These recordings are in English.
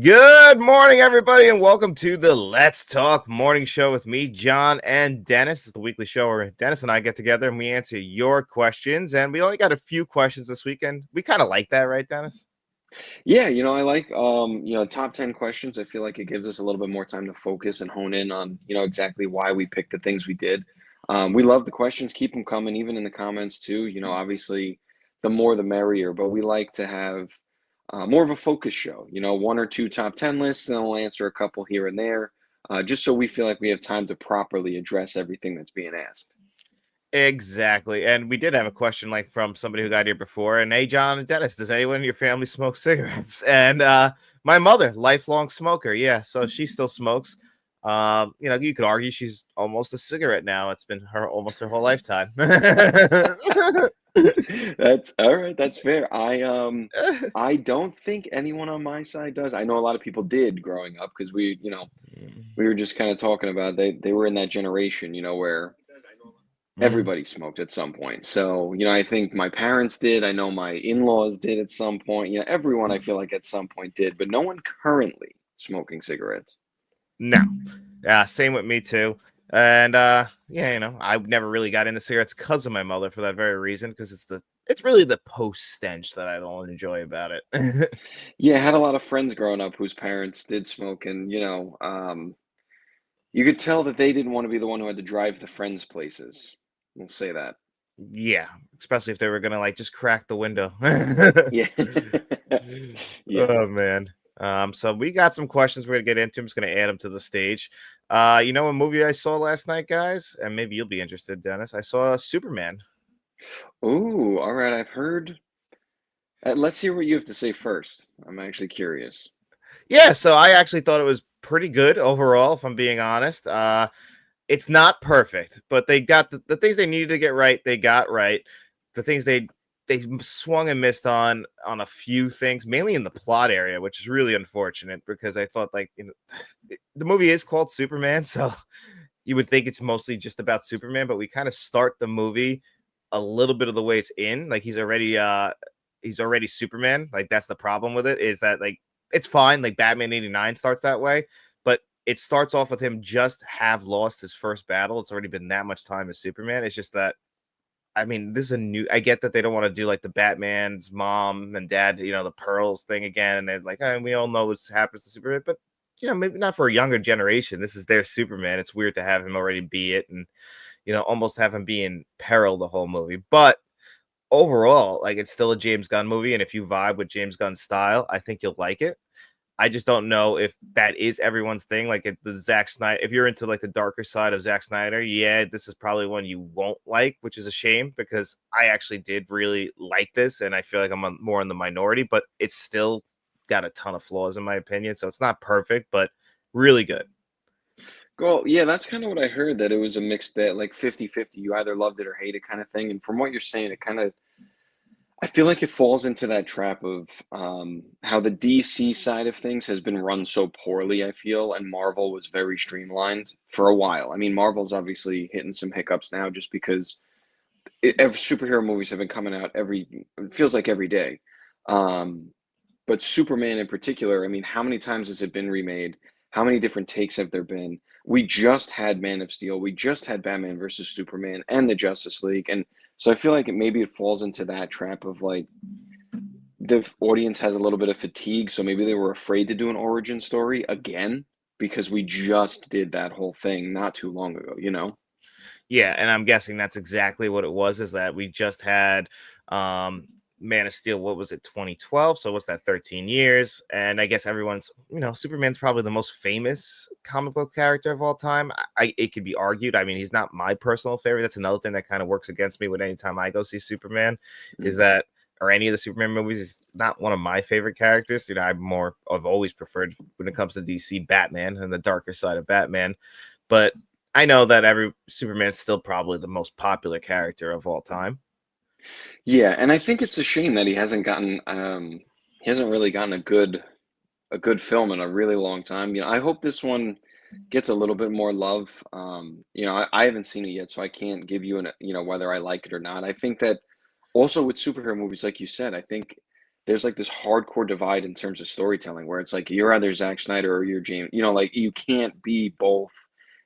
Good morning, everybody, and welcome to the Let's Talk Morning Show with me, John, and Dennis. It's the weekly show where Dennis and I get together and we answer your questions. And we only got a few questions this weekend. We kind of like that, right, Dennis? Yeah, I like top 10 questions. I feel like it gives us a little bit more time to focus and hone in on, exactly why we picked the things we did. We love the questions, keep them coming, even in the comments too. Obviously the more the merrier, but we like to have more of a focus show, one or two top 10 lists, and then we'll answer a couple here and there, just so we feel like we have time to properly address everything that's being asked. Exactly. And we did have a question like from somebody who got here before. And hey, John and Dennis, does anyone in your family smoke cigarettes? And my mother, lifelong smoker. Yeah, so she still smokes. You could argue she's almost a cigarette now. It's been her almost her whole lifetime. That's all right, that's fair. I don't think anyone on my side does. I know a lot of people did growing up because we were just kind of talking about they were in that generation, where Mhm. everybody smoked at some point. So, I think my parents did. I know my in-laws did at some point. Everyone I feel like at some point did, but no one currently smoking cigarettes. No. Yeah, same with me too. And yeah, I never really got into cigarettes because of my mother for that very reason, because it's really the post stench that I don't enjoy about it. Yeah, I had a lot of friends growing up whose parents did smoke, and you could tell that they didn't want to be the one who had to drive the friends' places. We'll say that. Yeah, especially if they were gonna like just crack the window. Yeah. Yeah. Oh man. So we got some questions we're gonna get into. I'm just gonna add them to the stage. A movie I saw last night, guys, and maybe you'll be interested, Dennis. I saw Superman. Ooh, all right. I've heard. Let's hear what you have to say first. I'm actually curious. Yeah, so I actually thought it was pretty good overall, if I'm being honest. It's not perfect, but they got the things they needed to get right, they got right. The things they swung and missed on a few things, mainly in the plot area, which is really unfortunate because I thought the movie is called Superman, so you would think it's mostly just about Superman, but we kind of start the movie a little bit of the ways in, like he's already Superman. Like that's the problem with it is that like it's fine, like Batman 89 starts that way, but it starts off with him just have lost his first battle. It's already been that much time as Superman. It's just that I mean, this is a new. I get that they don't want to do like the Batman's mom and dad, the pearls thing again, and they're like, we all know what happens to Superman, but maybe not for a younger generation. This is their Superman. It's weird to have him already be it, and almost have him be in peril the whole movie. But overall, like it's still a James Gunn movie, and if you vibe with James Gunn's style, I think you'll like it. I just don't know if that is everyone's thing. Like the Zack Snyder, if you're into like the darker side of Zack Snyder, yeah, this is probably one you won't like, which is a shame because I actually did really like this, and I feel like I'm more in the minority, but it's still got a ton of flaws in my opinion. So it's not perfect, but really good. Well, yeah, that's kind of what I heard, that it was a mixed bag, like 50-50. You either loved it or hate it kind of thing. And from what you're saying, I feel like it falls into that trap of how the DC side of things has been run so poorly, I feel, and Marvel was very streamlined for a while. I mean, Marvel's obviously hitting some hiccups now just because superhero movies have been coming out it feels like every day. Um, but Superman in particular, I mean, how many times has it been remade? How many different takes have there been? We just had Man of Steel. We just had Batman versus Superman and the Justice League. And so I feel like maybe it falls into that trap of like the audience has a little bit of fatigue. So maybe they were afraid to do an origin story again because we just did that whole thing not too long ago, you know? Yeah, and I'm guessing that's exactly what it was, is that we just had Man of Steel, what was it, 2012? So what's that, 13 years? And I guess everyone's, Superman's probably the most famous comic book character of all time. It could be argued. I mean, he's not my personal favorite. That's another thing that kind of works against me with any time I go see Superman, is Mm. that or any of the Superman movies is not one of my favorite characters. I've always preferred when it comes to DC Batman and the darker side of Batman. But I know that every Superman's still probably the most popular character of all time. Yeah, and I think it's a shame that he hasn't really gotten a good film in a really long time. I hope this one gets a little bit more love. I haven't seen it yet, so I can't give you whether I like it or not. I think that also with superhero movies, like you said, I think there's like this hardcore divide in terms of storytelling where it's like you're either Zack Snyder or you're James, like you can't be both.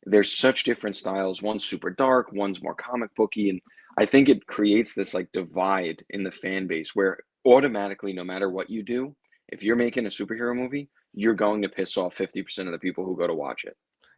There's such different styles. One's super dark, one's more comic booky, and I think it creates this like divide in the fan base where automatically, no matter what you do, if you're making a superhero movie, you're going to piss off 50% of the people who go to watch it.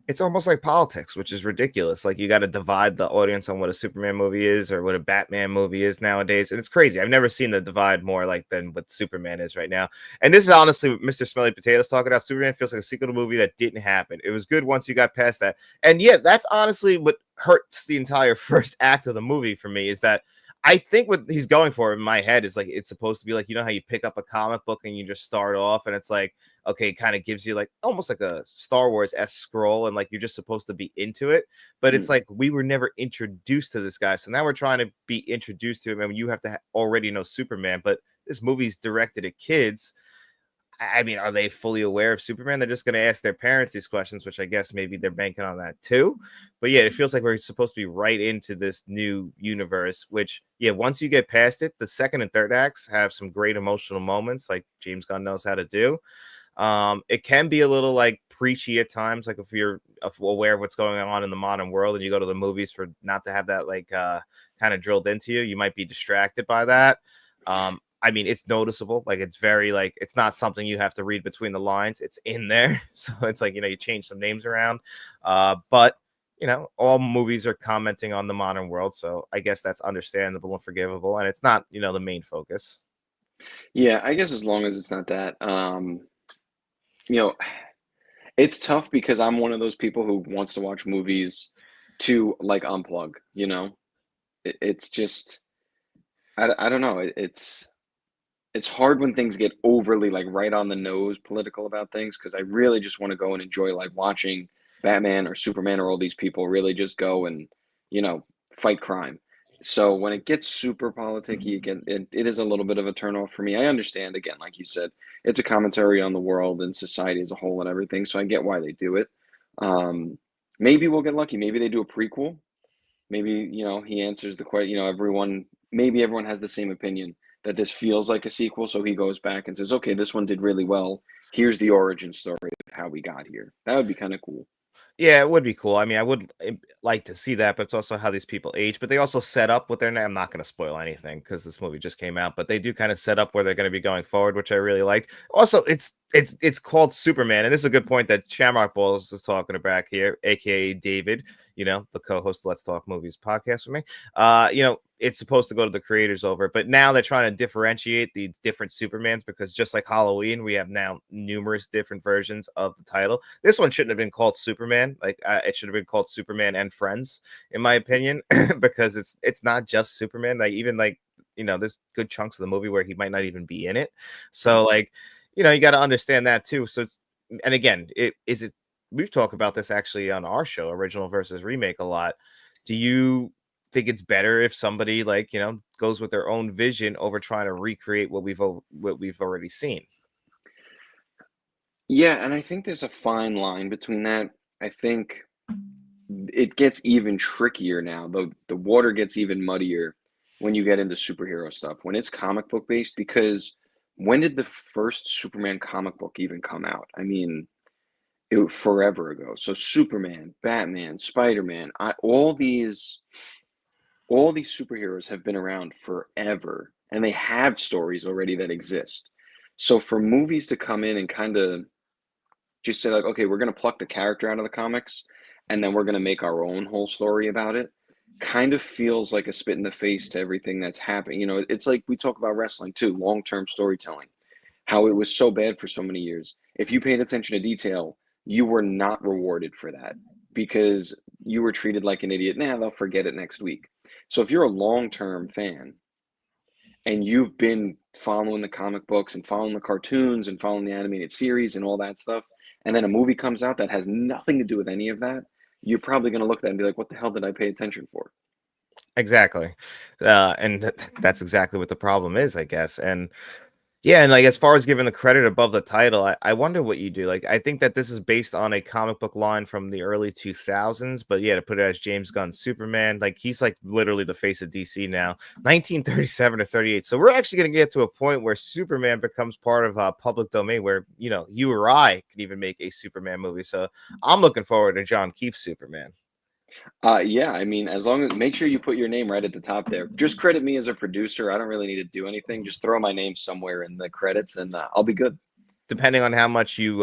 It's almost like politics, which is ridiculous. Like you got to divide the audience on what a Superman movie is or what a Batman movie is nowadays, and it's crazy. I've never seen the divide more like than what Superman is right now. And this is honestly what Mr. Smelly Potatoes talking about. Superman feels like a sequel to a movie that didn't happen. It was good once you got past that, and yeah, that's honestly what hurts the entire first act of the movie for me. Is that I think what he's going for in my head is like it's supposed to be like, how you pick up a comic book and you just start off and it's like, okay, it kind of gives you like almost like a Star Wars-esque scroll and like you're just supposed to be into it. But it's Mm. like we were never introduced to this guy. So now we're trying to be introduced to him and you have to already know Superman. But this movie's directed at kids. I mean, are they fully aware of Superman? They're just going to ask their parents these questions, which I guess maybe they're banking on that too. But yeah, it feels like we're supposed to be right into this new universe, which, yeah, once you get past it, the second and third acts have some great emotional moments like James Gunn knows how to do. It can be a little like preachy at times, like if you're aware of what's going on in the modern world and you go to the movies for not to have that like kind of drilled into you, you might be distracted by that. I mean, it's noticeable. Like it's very like it's not something you have to read between the lines. It's in there. So it's like, you change some names around. But all movies are commenting on the modern world. So I guess that's understandable and forgivable. And it's not, the main focus. Yeah, I guess as long as it's not that. You know, it's tough because I'm one of those people who wants to watch movies to like unplug, it's just I don't know. It's hard when things get overly like right on the nose political about things because I really just want to go and enjoy like watching Batman or Superman or all these people really just go and you know fight crime. So when it gets super politicky again, it is a little bit of a turnoff for me. I understand again, like you said, it's a commentary on the world and society as a whole and everything. So I get why they do it. Um, Maybe we'll get lucky. Maybe they do a prequel. Maybe, he answers the question, maybe everyone has the same opinion that this feels like a sequel. So he goes back and says, okay, this one did really well. Here's the origin story of how we got here. That would be kind of cool. Yeah, it would be cool. I mean, I would like to see that, but it's also how these people age. But they also set up what they're. I'm not going to spoil anything because this movie just came out, but they do kind of set up where they're going to be going forward, which I really liked. Also, it's called Superman, and this is a good point that Shamrock Balls is talking about here, aka David. The co-host of Let's Talk Movies podcast with me. It's supposed to go to the creators over, but now they're trying to differentiate the different Supermans because just like Halloween, we have now numerous different versions of the title. This one shouldn't have been called Superman. Like it should have been called Superman and Friends, in my opinion, because it's not just Superman. Like even like there's good chunks of the movie where he might not even be in it. So like you got to understand that too. So it's and again, it is it. We've talked about this actually on our show, original versus remake, a lot. Do you think it's better if somebody like goes with their own vision over trying to recreate what we've already seen? Yeah, and I think there's a fine line between that. I think it gets even trickier now. The water gets even muddier when you get into superhero stuff, when it's comic book based, because when did the first Superman comic book even come out? I mean, forever ago. So Superman, Batman, Spider-Man, all these superheroes have been around forever and they have stories already that exist. So for movies to come in and kind of just say like, okay, we're going to pluck the character out of the comics and then we're going to make our own whole story about it, kind of feels like a spit in the face to everything that's happening. It's like we talk about wrestling too, long-term storytelling, how it was so bad for so many years. If you paid attention to detail, you were not rewarded for that because you were treated like an idiot. Nah, they'll forget it next week. So if you're a long-term fan and you've been following the comic books and following the cartoons and following the animated series and all that stuff, and then a movie comes out that has nothing to do with any of that, you're probably going to look at that and be like, what the hell did I pay attention for? Exactly. And that's exactly what the problem is, I guess. And Yeah, and like as far as giving the credit above the title, I wonder what you do. Like, I think that this is based on a comic book line from the early 2000s, but yeah, to put it as James Gunn's Superman, like he's like literally the face of DC now, 1937 to 38. So we're actually going to get to a point where Superman becomes part of public domain, where you or I could even make a Superman movie. So I'm looking forward to John Keefe's Superman. Yeah, I mean, as long as make sure you put your name right at the top there. Just credit me as a producer. I don't really need to do anything. Just throw my name somewhere in the credits, and I'll be good. Depending on how much you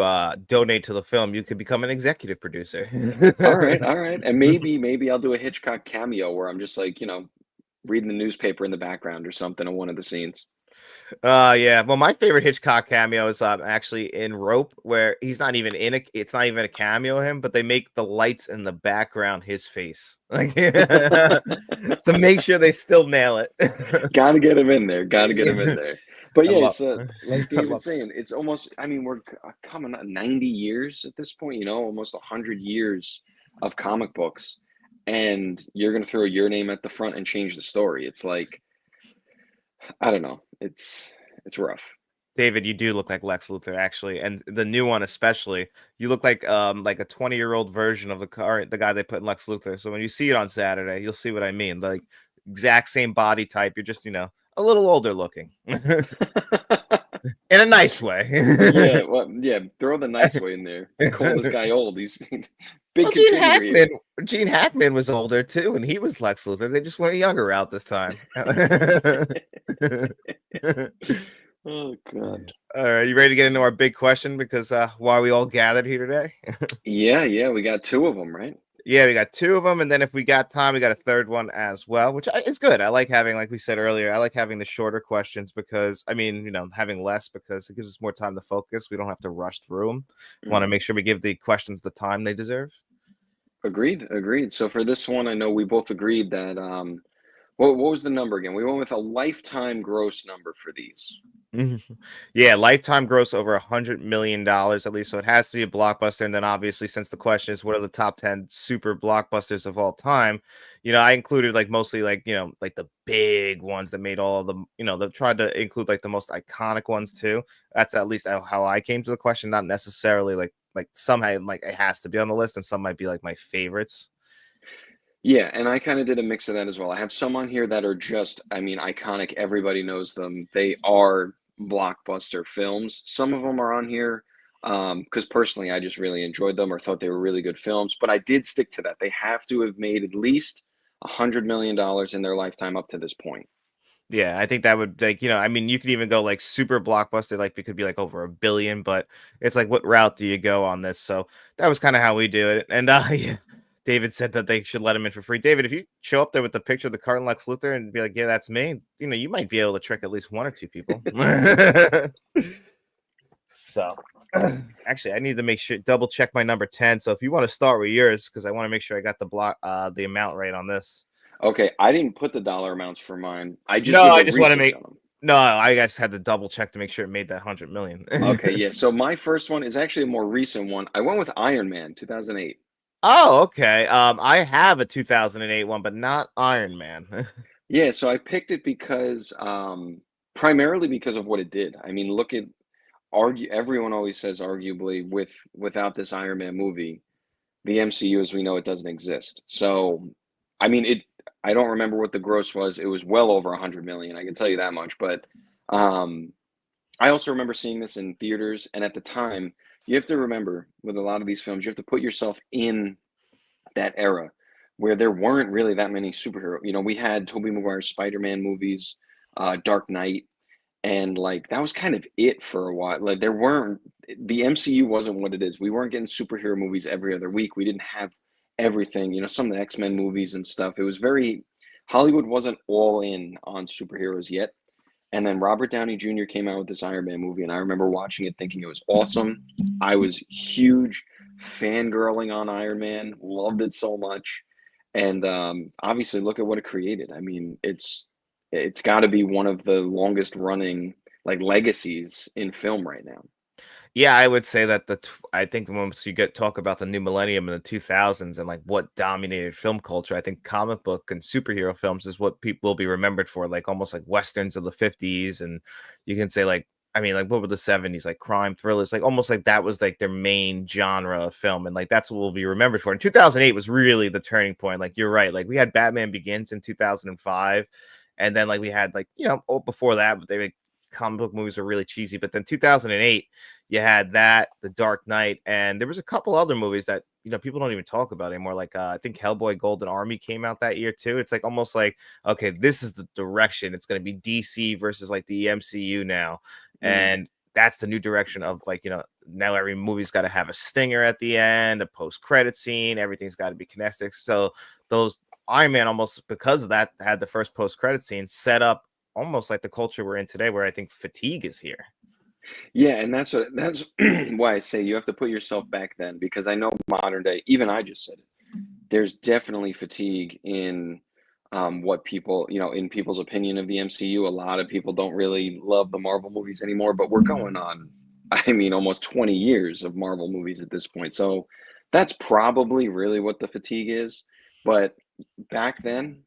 donate to the film, you could become an executive producer. All right, and maybe I'll do a Hitchcock cameo where I'm just like, reading the newspaper in the background or something in one of the scenes. Yeah. Well, my favorite Hitchcock cameo is actually in Rope, where he's not even in it. It's not even a cameo of him, but they make the lights in the background his face, like to make sure they still nail it. Gotta get him in there. Gotta get him in Yeah, there. But I yeah, love, it's like I David's love. saying, it's almost. I mean, we're coming on 90 years at this point. Almost 100 years of comic books, and you're gonna throw your name at the front and change the story. It's like I don't know. It's rough. David, you do look like Lex Luthor, actually, and the new one especially. You look like a 20-year-old version of the guy they put in Lex Luthor. So when you see it on Saturday, you'll see what I mean. Like exact same body type. You're just a little older looking in a nice way. Yeah, well, yeah. Throw the nice way in there. Call this guy old. He's big Well, Gene contributor Hackman, here. Gene Hackman was older too, and he was Lex Luthor. They just went a younger route this time. Oh God. All right, you ready to get into our big question? Because why we all gathered here today? Yeah, yeah. We got two of them, right? Yeah, we got two of them, and then if we got time, we got a third one as well, which is good. I like having, like we said earlier, I like having the shorter questions because, I mean, having less because it gives us more time to focus. We don't have to rush through them. Want to Mm. make sure we give the questions the time they deserve. Agreed, agreed. So for this one, I know we both agreed that what was the number again? We went with a lifetime gross number for these. Mhm. Yeah, lifetime gross over $100 million at least. So it has to be a blockbuster. And then obviously, since the question is what are the top 10 super blockbusters of all time, I included like mostly like the big ones that made all of them, they tried to include like the most iconic ones too. That's at least how I came to the question, not necessarily like somehow like it has to be on the list, and some might be like my favorites. Yeah, and I kind of did a mix of that as well. I have some on here that are just, I mean, iconic. Everybody knows them. They are blockbuster films. Some of them are on here because personally, I just really enjoyed them or thought they were really good films. But I did stick to that. They have to have made at least $100 million in their lifetime up to this point. Yeah, I think that would like, I mean, you could even go like super blockbuster, like it could be like over a billion, but it's like what route do you go on this? So that was kind of how we do it. And yeah, David said that they should let him in for free. David, if you show up there with the picture of the Carton Lex Luthor and be like, yeah, that's me, you might be able to trick at least one or two people. So actually I need to make sure double check my number 10. So if you want to start with yours, because I want to make sure I got the amount right on this. Okay, I didn't put the dollar amounts for mine. I just No, did I the just want to research make on them. no, I just had to double check to make sure it made that 100 million. Okay, yeah. So my first one is actually a more recent one. I went with Iron Man 2008. Oh, okay. I have a 2008 one, but not Iron Man. Yeah, so I picked it because primarily because of what it did. I mean, look at argue everyone always says arguably without this Iron Man movie, the MCU as we know it doesn't exist. So, I mean, I don't remember what the gross was. It was well over 100 million, I can tell you that much, but um I also remember seeing this in theaters, and at the time, you have to remember with a lot of these films, you have to put yourself in that era where there weren't really that many superhero. We had Tobey Maguire's Spider-Man movies, Dark Knight, and like that was kind of it for a while. Like there weren't the MCU wasn't what it is. We weren't getting superhero movies every other week. We didn't have everything. Some of the X-Men movies and stuff. It was very Hollywood wasn't all in on superheroes yet. And then Robert Downey Jr. came out with this Iron Man movie, and I remember watching it thinking it was awesome. I was huge fangirling on Iron Man, loved it so much. And obviously, look at what it created. I mean, it's got to be one of the longest running like legacies in film right now. Yeah, I would say that I think once you talk about the new millennium in the 2000s and like what dominated film culture, I think comic book and superhero films is what people will be remembered for, like almost like westerns of the 50s, and you can say like I mean, like, what were the 70s? Like crime thrillers, like almost like that was like their main genre of film. And like that's what we'll be remembered for. And 2008 was really the turning point. Like, you're right. Like, we had Batman Begins in 2005. And then like we had like, before that, but they like, comic book movies were really cheesy. But then 2008, you had that, The Dark Knight, and there was a couple other movies that people don't even talk about anymore. Like I think Hellboy Golden Army came out that year too. It's like almost like, okay, this is the direction. It's going to be DC versus like the MCU now. Mm. And that's the new direction of like, now every movie's got to have a stinger at the end, a post-credit scene, everything's got to be connected. So those Iron Man, almost because of that, had the first post-credit scene set up almost like the culture we're in today, where I think fatigue is here. Yeah, and that's why I say you have to put yourself back then, because I know modern day, even I just said it, there's definitely fatigue in what people, in people's opinion of the MCU. A lot of people don't really love the Marvel movies anymore, but we're going on, I mean, almost 20 years of Marvel movies at this point. So that's probably really what the fatigue is. But back then,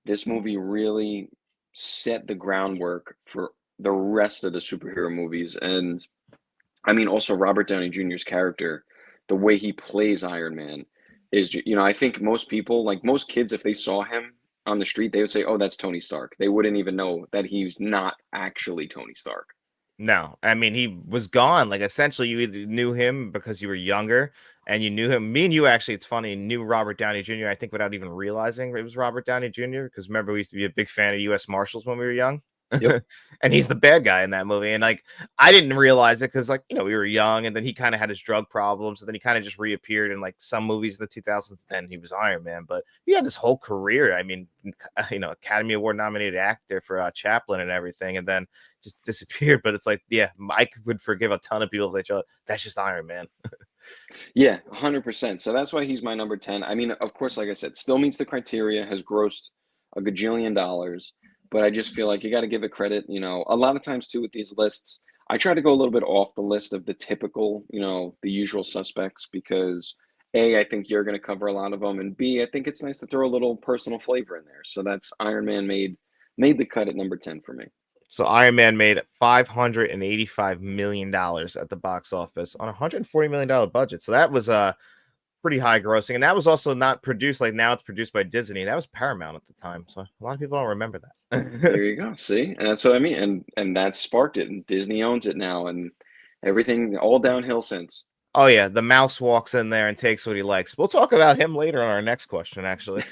this movie really set the groundwork for the rest of the superhero movies. And I mean, also Robert Downey Jr.'s character, the way he plays Iron Man is, I think most people, like most kids, if they saw him on the street, they would say, "Oh, that's Tony Stark." They wouldn't even know that he's not actually Tony Stark. No, I mean, he was gone. Like, essentially, you either knew him because you were younger and you knew him. Me and you, actually, it's funny, knew Robert Downey Jr., I think, without even realizing it was Robert Downey Jr. Because remember, we used to be a big fan of U.S. Marshals when we were young. Yep. And he's the bad guy in that movie. And like, I didn't realize it because, like, we were young, and then he kind of had his drug problems, and then he kind of just reappeared in like some movies in the 2000s. Then he was Iron Man, but he had this whole career. I mean, Academy Award nominated actor for Chaplin and everything, and then just disappeared. But it's like, yeah, Mike would forgive a ton of people if they show that's just Iron Man. Yeah, 100%. So that's why he's my number 10. I mean, of course, like I said, still meets the criteria, has grossed a gajillion dollars, but I just feel like you got to give it credit. A lot of times too with these lists, I try to go a little bit off the list of the typical, the usual suspects, because A, I think you're going to cover a lot of them, and B, I think it's nice to throw a little personal flavor in there. So that's Iron Man made the cut at number 10 for me. So Iron Man made $585 million at the box office on a $140 million budget. So that was pretty high grossing. And that was also not produced like now, it's produced by Disney. That was Paramount at the time. So a lot of people don't remember that. There you go. See, and that's what I mean, and that sparked it, and Disney owns it now, and everything all downhill since. Oh yeah, the mouse walks in there and takes what he likes. We'll talk about him later on our next question, actually.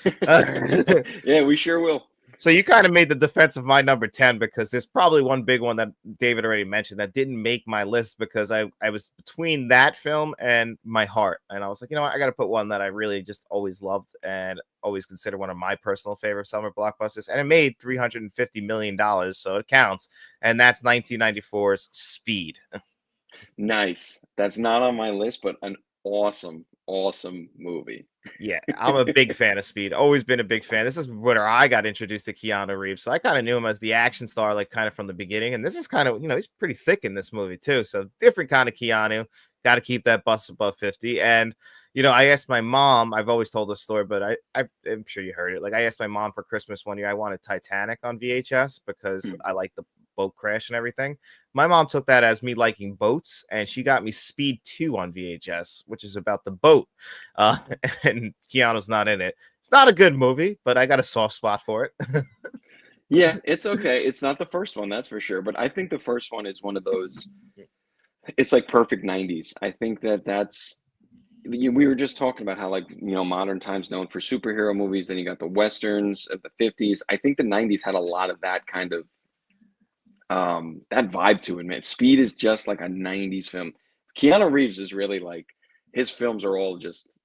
Yeah, we sure will. So you kind of made the defense of my number 10, because there's probably one big one that David already mentioned that didn't make my list, because I was between that film and My Heart. And I was like, what? I got to put one that I really just always loved and always consider one of my personal favorite summer blockbusters. And it made $350 million, so it counts. And that's 1994's Speed. Nice. That's not on my list, but an awesome, awesome movie. Yeah, I'm a big fan of Speed. Always been a big fan. This is where I got introduced to Keanu Reeves. So I kind of knew him as the action star, like kind of from the beginning. And this is kind of, he's pretty thick in this movie too. So different kind of Keanu. Got to keep that bust above 50. And, I asked my mom, I've always told this story, but I'm sure you heard it. Like, I asked my mom for Christmas one year, I wanted Titanic on VHS because I like the boat crash and everything. My mom took that as me liking boats, and she got me Speed 2 on VHS, which is about the boat. And Keanu's not in it. It's not a good movie, but I got a soft spot for it. Yeah, it's okay. It's not the first one, that's for sure. But I think the first one is one of those, it's like perfect 90s. I think that's, we were just talking about how, like, modern times known for superhero movies. Then you got the Westerns of the 50s. I think the 90s had a lot of that kind of, that vibe to it, man. Speed is just like a 90s film. Keanu Reeves is really like, his films are all just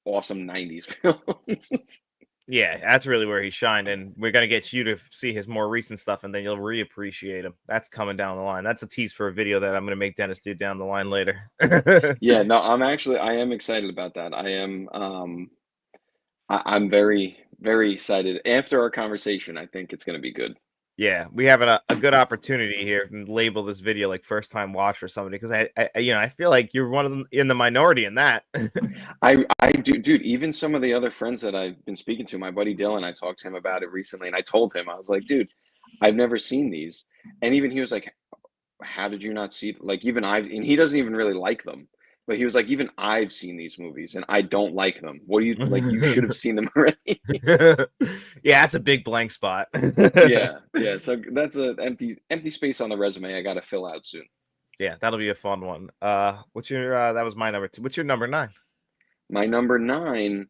awesome 90s films. Yeah, that's really where he shined, and we're gonna get you to see his more recent stuff, and then you'll reappreciate him. That's coming down the line. That's a tease for a video that I'm gonna make Dennis do down the line later. Yeah, no, I am excited about that. I'm very, very excited. After our conversation, I think it's going to be good. Yeah, we have a good opportunity here to label this video like first time watch for somebody, because I feel like you're one of them in the minority in that. I do, dude. Even some of the other friends that I've been speaking to, my buddy Dylan, I talked to him about it recently, and I told him, I was like, dude, I've never seen these, and even he was like, how did you not see, like, even I've, and he doesn't even really like them, but he was like, even I've seen these movies and I don't like them. What do you like? You should have seen them already. Yeah, that's a big blank spot. Yeah, yeah. So that's a empty space on the resume I got to fill out soon. Yeah, that'll be a fun one. What's your that was my number 2. What's your number 9? My number nine,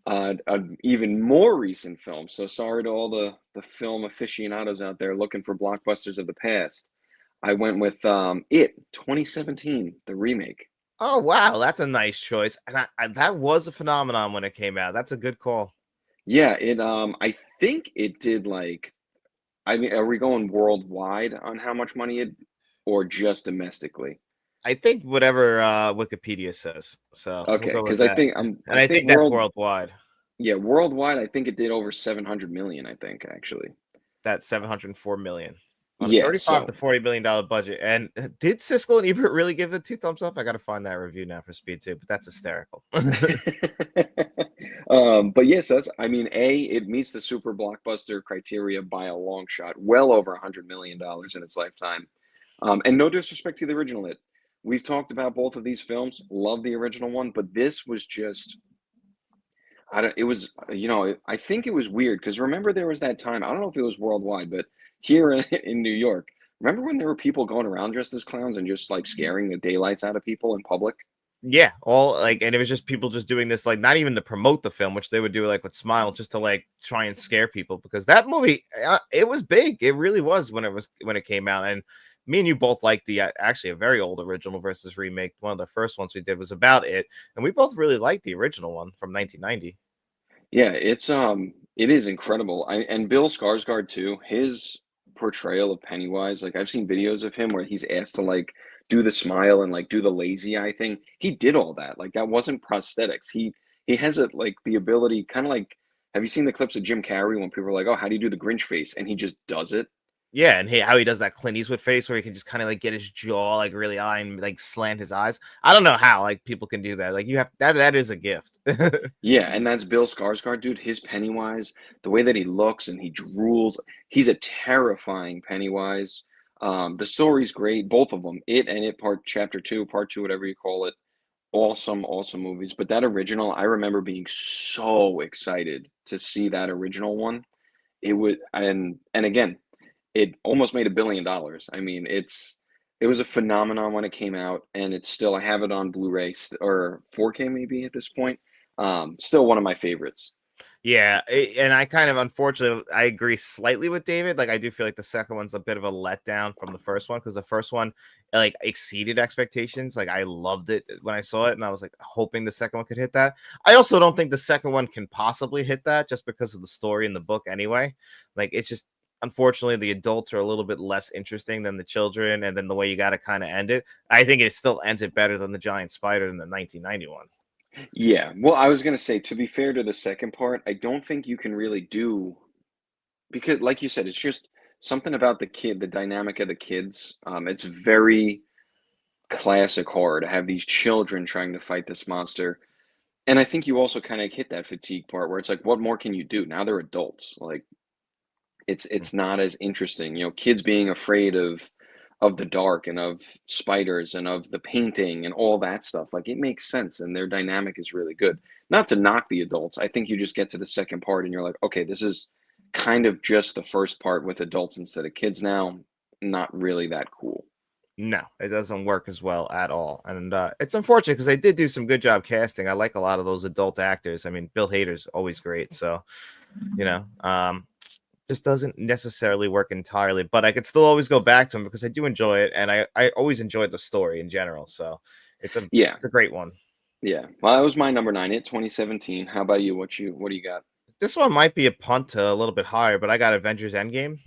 an even more recent film. So sorry to all the film aficionados out there looking for blockbusters of the past. I went with It 2017, the remake. Oh, wow, that's a nice choice, and that was a phenomenon when it came out. That's a good call. Yeah, it I think it did like, I mean, are we going worldwide on how much money it, or just domestically? I think whatever, Wikipedia says, so we'll Okay, go with because I that, think and I I think think that's worldwide. yeah, worldwide, I think it did over 700 million, I think, actually. That's 704,000,000 on a Yeah, 35 to so $40 billion budget, and did Siskel and Ebert really give it 2 thumbs up? I gotta find that review now for Speed 2, but that's hysterical. but yes, that's, I mean, it meets the super blockbuster criteria by a long shot, well over $100 million in its lifetime. And no disrespect to the original It. We've talked about both of these films, love the original one, but this was just, I don't, it was, I think it was weird because remember there was that time, I don't know if it was worldwide, but here in New York, remember when there were people going around dressed as clowns and just like scaring the daylights out of people in public? Yeah, all like, and it was just people just doing this, like, not even to promote the film, which they would do like with Smile, just to like try and scare people because that movie, it was big. It really was when it came out, and me and you both like the actually a very old original versus remake. One of the first ones we did was about it, and we both really liked the original one from 1990. Yeah, it is incredible. And Bill Skarsgård too, his portrayal of Pennywise, like I've seen videos of him where he's asked to like do the smile and like do the lazy eye thing. He did all that. Like that wasn't prosthetics. He has it like the ability, kind of like, have you seen the clips of Jim Carrey when people are like, "Oh, how do you do the Grinch face?" And he just does it. Yeah, and how he does that Clint Eastwood face where he can just kind of like get his jaw like really high and like slant his eyes. I don't know how like people can do that. Like you have that is a gift. Yeah, and that's Bill Skarsgård, dude. His Pennywise, the way that he looks and he drools, he's a terrifying Pennywise. The story's great, both of them. It and It Part Chapter Two, Part Two, whatever you call it. Awesome, awesome movies. But that original, I remember being so excited to see that original one. It would, and again, it almost made $1 billion. I mean, it was a phenomenon when it came out, and it's still, I have it on Blu-ray or 4K maybe at this point. Still one of my favorites. Yeah, and I kind of unfortunately I agree slightly with David. Like I do feel like the second one's a bit of a letdown from the first one because the first one like exceeded expectations. Like I loved it when I saw it, and I was like hoping the second one could hit that. I also don't think the second one can possibly hit that just because of the story in the book anyway. Like it's just unfortunately the adults are a little bit less interesting than the children, and then the way you got to kind of end it. I think it still ends it better than the giant spider in the 1991. Yeah, well, I was gonna say, to be fair to the second part, I don't think you can really do, because, like you said, it's just something about the kid, the dynamic of the kids. It's very classic horror to have these children trying to fight this monster. And I think you also kind of hit that fatigue part where it's like, what more can you do? Now they're adults. Like it's not as interesting. Kids being afraid of the dark and of spiders and of the painting and all that stuff. Like it makes sense and their dynamic is really good. Not to knock the adults. I think you just get to the second part and you're like, okay, this is kind of just the first part with adults instead of kids now. Not really that cool. No, it doesn't work as well at all, and it's unfortunate because they did do some good job casting. I like a lot of those adult actors. I mean, Bill Hader's always great, so you know, just doesn't necessarily work entirely. But I could still always go back to him because I do enjoy it, and I always enjoyed the story in general. So Yeah. it's a great one. Yeah. Well, that was my number nine. It 2017. How about you? What do you got? This one might be a punt to a little bit higher, but I got Avengers Endgame.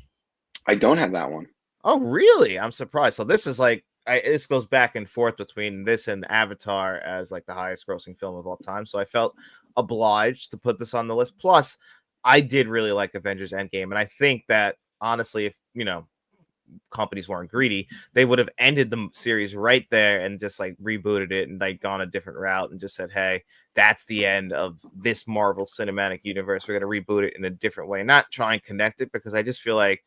I don't have that one. Oh, really? I'm surprised. So this is like this goes back and forth between this and Avatar as like the highest grossing film of all time. So I felt obliged to put this on the list. Plus, I did really like Avengers Endgame, and I think that honestly, if companies weren't greedy, they would have ended the series right there and just like rebooted it and like gone a different route and just said, "Hey, that's the end of this Marvel Cinematic Universe. We're gonna reboot it in a different way, not try and connect it because I just feel like."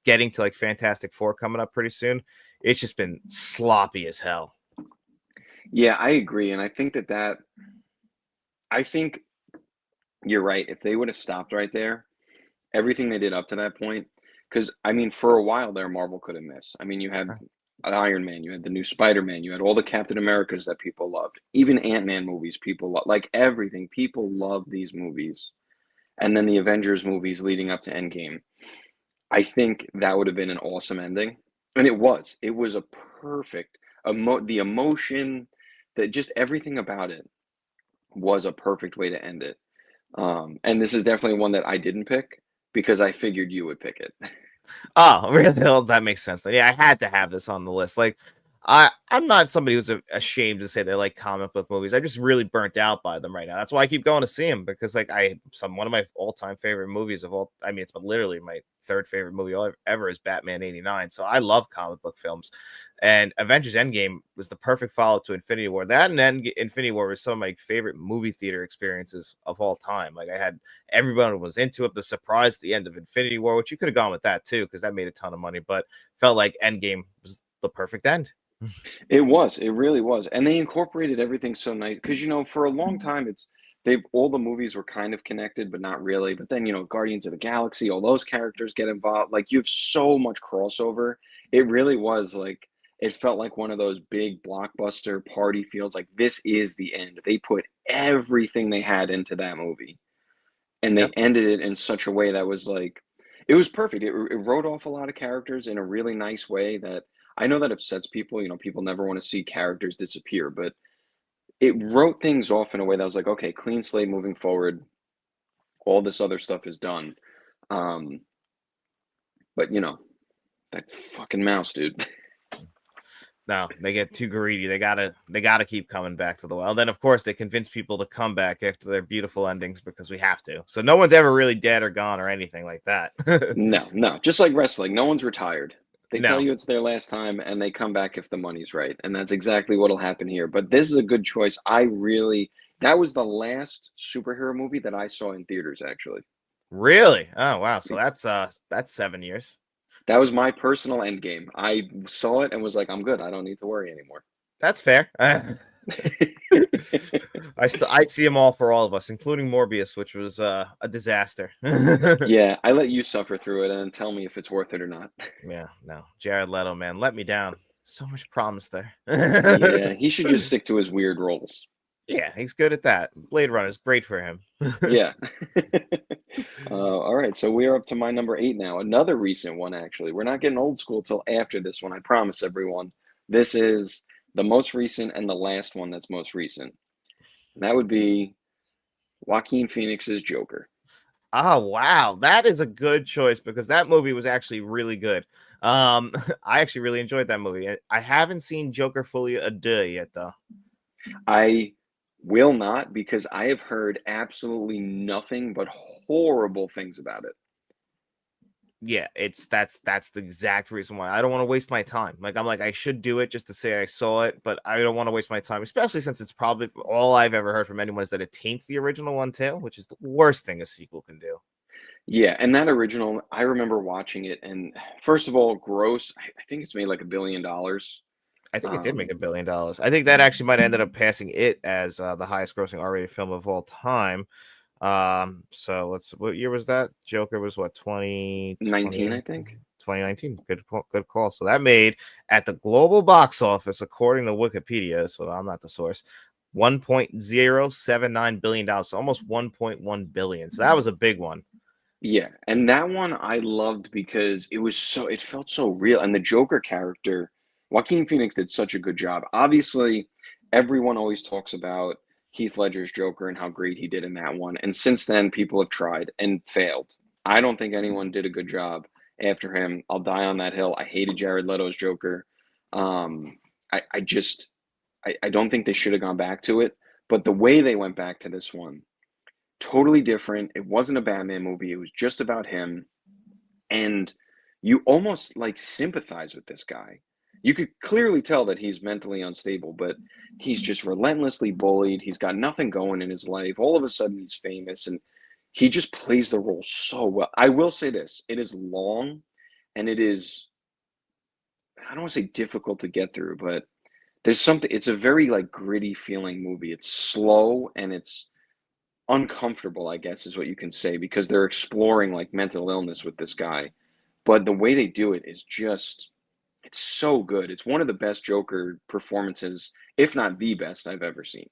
Getting to like Fantastic Four coming up pretty soon, it's just been sloppy as hell. Yeah, I agree, and I think I think you're right. If they would have stopped right there, everything they did up to that point, because I mean, for a while there, Marvel couldn't miss. I mean, you had Iron Man, you had the new Spider-Man, you had all the Captain Americas that people loved, even Ant-Man movies people love, like everything. People love these movies, and then the Avengers movies leading up to Endgame. I think that would have been an awesome ending, and it was. It was a perfect the emotion, that just everything about it was a perfect way to end it. And this is definitely one that I didn't pick because I figured you would pick it. Oh, really? Well, that makes sense. Then. Yeah, I had to have this on the list. Like, I'm not somebody who's ashamed to say they like comic book movies. I'm just really burnt out by them right now. That's why I keep going to see them because, like, one of my all time favorite movies of all. I mean, it's been literally my third favorite movie ever is Batman '89. So I love comic book films, and Avengers Endgame was the perfect follow up to Infinity War. That and then Infinity War was some of my favorite movie theater experiences of all time. Like, I had everyone was into it. The surprise at the end of Infinity War, which you could have gone with that too, because that made a ton of money, but felt like Endgame was the perfect end. It was, it really was. And they incorporated everything so nice because for a long time they've all the movies were kind of connected, but not really. But then, Guardians of the Galaxy, all those characters get involved. Like you have so much crossover. It really was like it felt like one of those big blockbuster party feels like this is the end. They put everything they had into that movie and they Yep. ended it in such a way that was like it was perfect. It wrote off a lot of characters in a really nice way that I know that upsets people. People never want to see characters disappear, but it wrote things off in a way that was like, okay, clean slate moving forward. All this other stuff is done. Um, but that fucking mouse, dude. No, they get too greedy. They gotta keep coming back to the well. Then of course they convince people to come back after their beautiful endings because we have to. So no one's ever really dead or gone or anything like that. No, no, just like wrestling, no one's retired. They tell No. you it's their last time and they come back if the money's right. And that's exactly what'll happen here. But this is a good choice. That was the last superhero movie that I saw in theaters, actually. Really? Oh wow. So that's 7 years. That was my personal end game. I saw it and was like, I'm good. I don't need to worry anymore. That's fair. I see them all for all of us, including Morbius, which was a disaster. Yeah, I let you suffer through it and then tell me if it's worth it or not. Yeah, no, Jared Leto, man, let me down. So much promise there. Yeah, he should just stick to his weird roles. Yeah, he's good at that. Blade Runner's great for him. Yeah. All right, so we are up to my number 8 now. Another recent one, actually. We're not getting old school till after this one. I promise everyone. This is the most recent and the last one that's most recent. And that would be Joaquin Phoenix's Joker. Oh wow, that is a good choice because that movie was actually really good. I actually really enjoyed that movie. I haven't seen Joker Folie à Deux yet though. I will not because I have heard absolutely nothing but horrible things about it. Yeah, that's the exact reason why I don't want to waste my time. Like I'm like I should do it just to say I saw it, but I don't want to waste my time, especially since it's probably all I've ever heard from anyone is that it taints the original one too, which is the worst thing a sequel can do. Yeah, and that original, I remember watching it, and first of all, gross. I think it's made like $1 billion. I think it did make Um, $1 billion. I think that actually might have ended up passing it as the highest grossing R-rated film of all time. So what year was that? Joker was what 19, 2020 I think. 2019. Good call. So that made at the global box office, according to Wikipedia, so I'm not the source, $1.079 billion, so almost 1.1 billion. So that was a big one. Yeah, and that one I loved because it felt so real. And the Joker character, Joaquin Phoenix did such a good job. Obviously, everyone always talks about Heath Ledger's Joker and how great he did in that one. And since then, people have tried and failed. I don't think anyone did a good job after him. I'll die on that hill. I hated Jared Leto's Joker. I just, I don't think they should have gone back to it. But the way they went back to this one, totally different. It wasn't a Batman movie. It was just about him. And you almost like sympathize with this guy. You could clearly tell that he's mentally unstable, but he's just relentlessly bullied. He's got nothing going in his life. All of a sudden, he's famous and he just plays the role so well. I will say this, it is long and it is I don't want to say difficult to get through, but there's something. It's a very like gritty feeling movie. It's slow and it's uncomfortable, I guess, is what you can say, because they're exploring like mental illness with this guy. But the way they do it is just, it's so good. It's one of the best Joker performances, if not the best I've ever seen.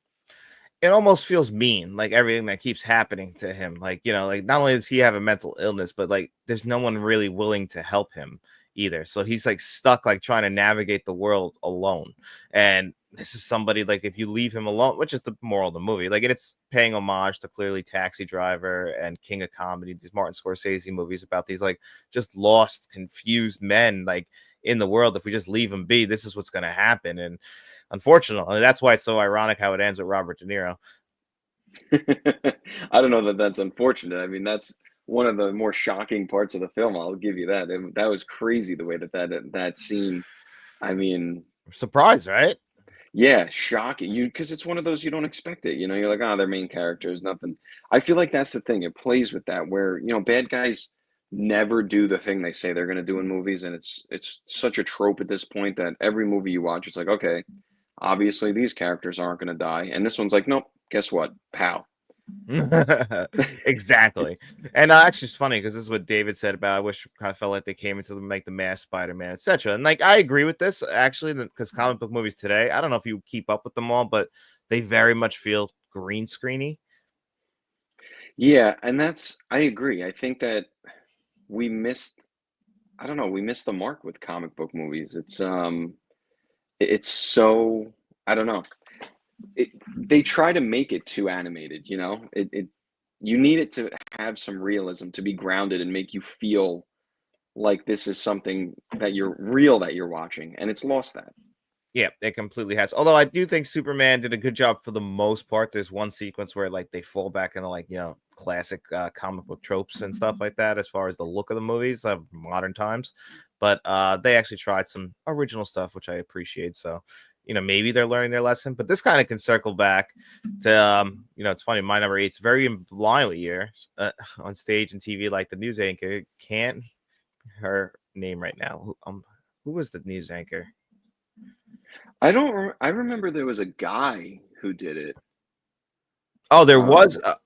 It almost feels mean, like everything that keeps happening to him. Like, like not only does he have a mental illness, but like there's no one really willing to help him either. So he's like stuck, like trying to navigate the world alone. And this is somebody like if you leave him alone, which is the moral of the movie, like and it's paying homage to clearly Taxi Driver and King of Comedy, these Martin Scorsese movies about these like just lost, confused men like in the world. If we just leave them be, this is what's going to happen. And unfortunately, that's why it's so ironic how it ends with Robert De Niro. I don't know that that's unfortunate. I mean, that's one of the more shocking parts of the film. I'll give you that. That was crazy the way that scene. I mean, Surprise, right? yeah, shocking. Because it's one of those you don't expect it. You're like, oh, they're main characters, nothing. I feel like that's the thing. It plays with that where bad guys never do the thing they say they're going to do in movies, and it's such a trope at this point that every movie you watch, it's like, okay, obviously these characters aren't going to die, and this one's like, nope. Guess what? Pow. Exactly. And actually, it's funny because this is what David said about I wish kind of felt like they came into make the mask Spider-Man, etc. And like I agree with this actually, because comic book movies today, I don't know if you keep up with them all, but they very much feel green screeny. Yeah, and I agree. I think that we missed, I don't know, we missed the mark with comic book movies. It's so, I don't know. They try to make it too animated, you need it to have some realism, to be grounded and make you feel like this is something that you're watching, and it's lost that. Yeah, it completely has. Although I do think Superman did a good job for the most part. There's one sequence where like they fall back into like classic comic book tropes and stuff like that as far as the look of the movies of modern times. But they actually tried some original stuff, which I appreciate. So maybe they're learning their lesson. But this kind of can circle back to it's funny. My number eight's very in line with yours on stage and TV, like the news anchor. Can't her name right now. Who was the news anchor? I don't. I remember there was a guy who did it. Oh,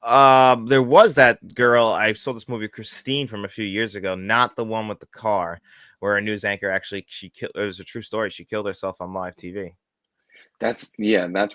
Um, there was that girl. I saw this movie Christine from a few years ago, not the one with the car, where a news anchor actually she killed. It was a true story. She killed herself on live TV. that's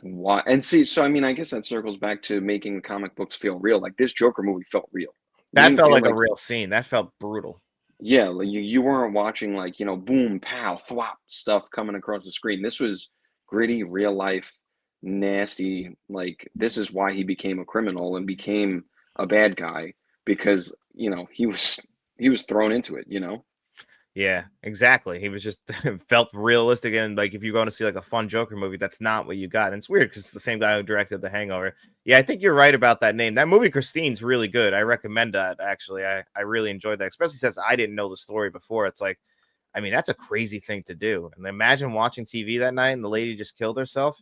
why. And see, so I mean, I guess that circles back to making the comic books feel real. Like this Joker movie felt real. You That didn't felt feel like a like, real scene. That felt brutal. yeah, like you weren't watching like, boom, pow, thwop stuff coming across the screen. This was gritty, real life, nasty. Like this is why he became a criminal and became a bad guy, because, he was thrown into it. Yeah, exactly. He was just felt realistic, and like if you're going to see like a fun Joker movie, that's not what you got. And it's weird because it's the same guy who directed The Hangover. Yeah, I think you're right about that name. That movie Christine's really good. I recommend that actually. I really enjoyed that, especially since I didn't know the story before. It's like, I mean, that's a crazy thing to do. And imagine watching TV that night and the lady just killed herself.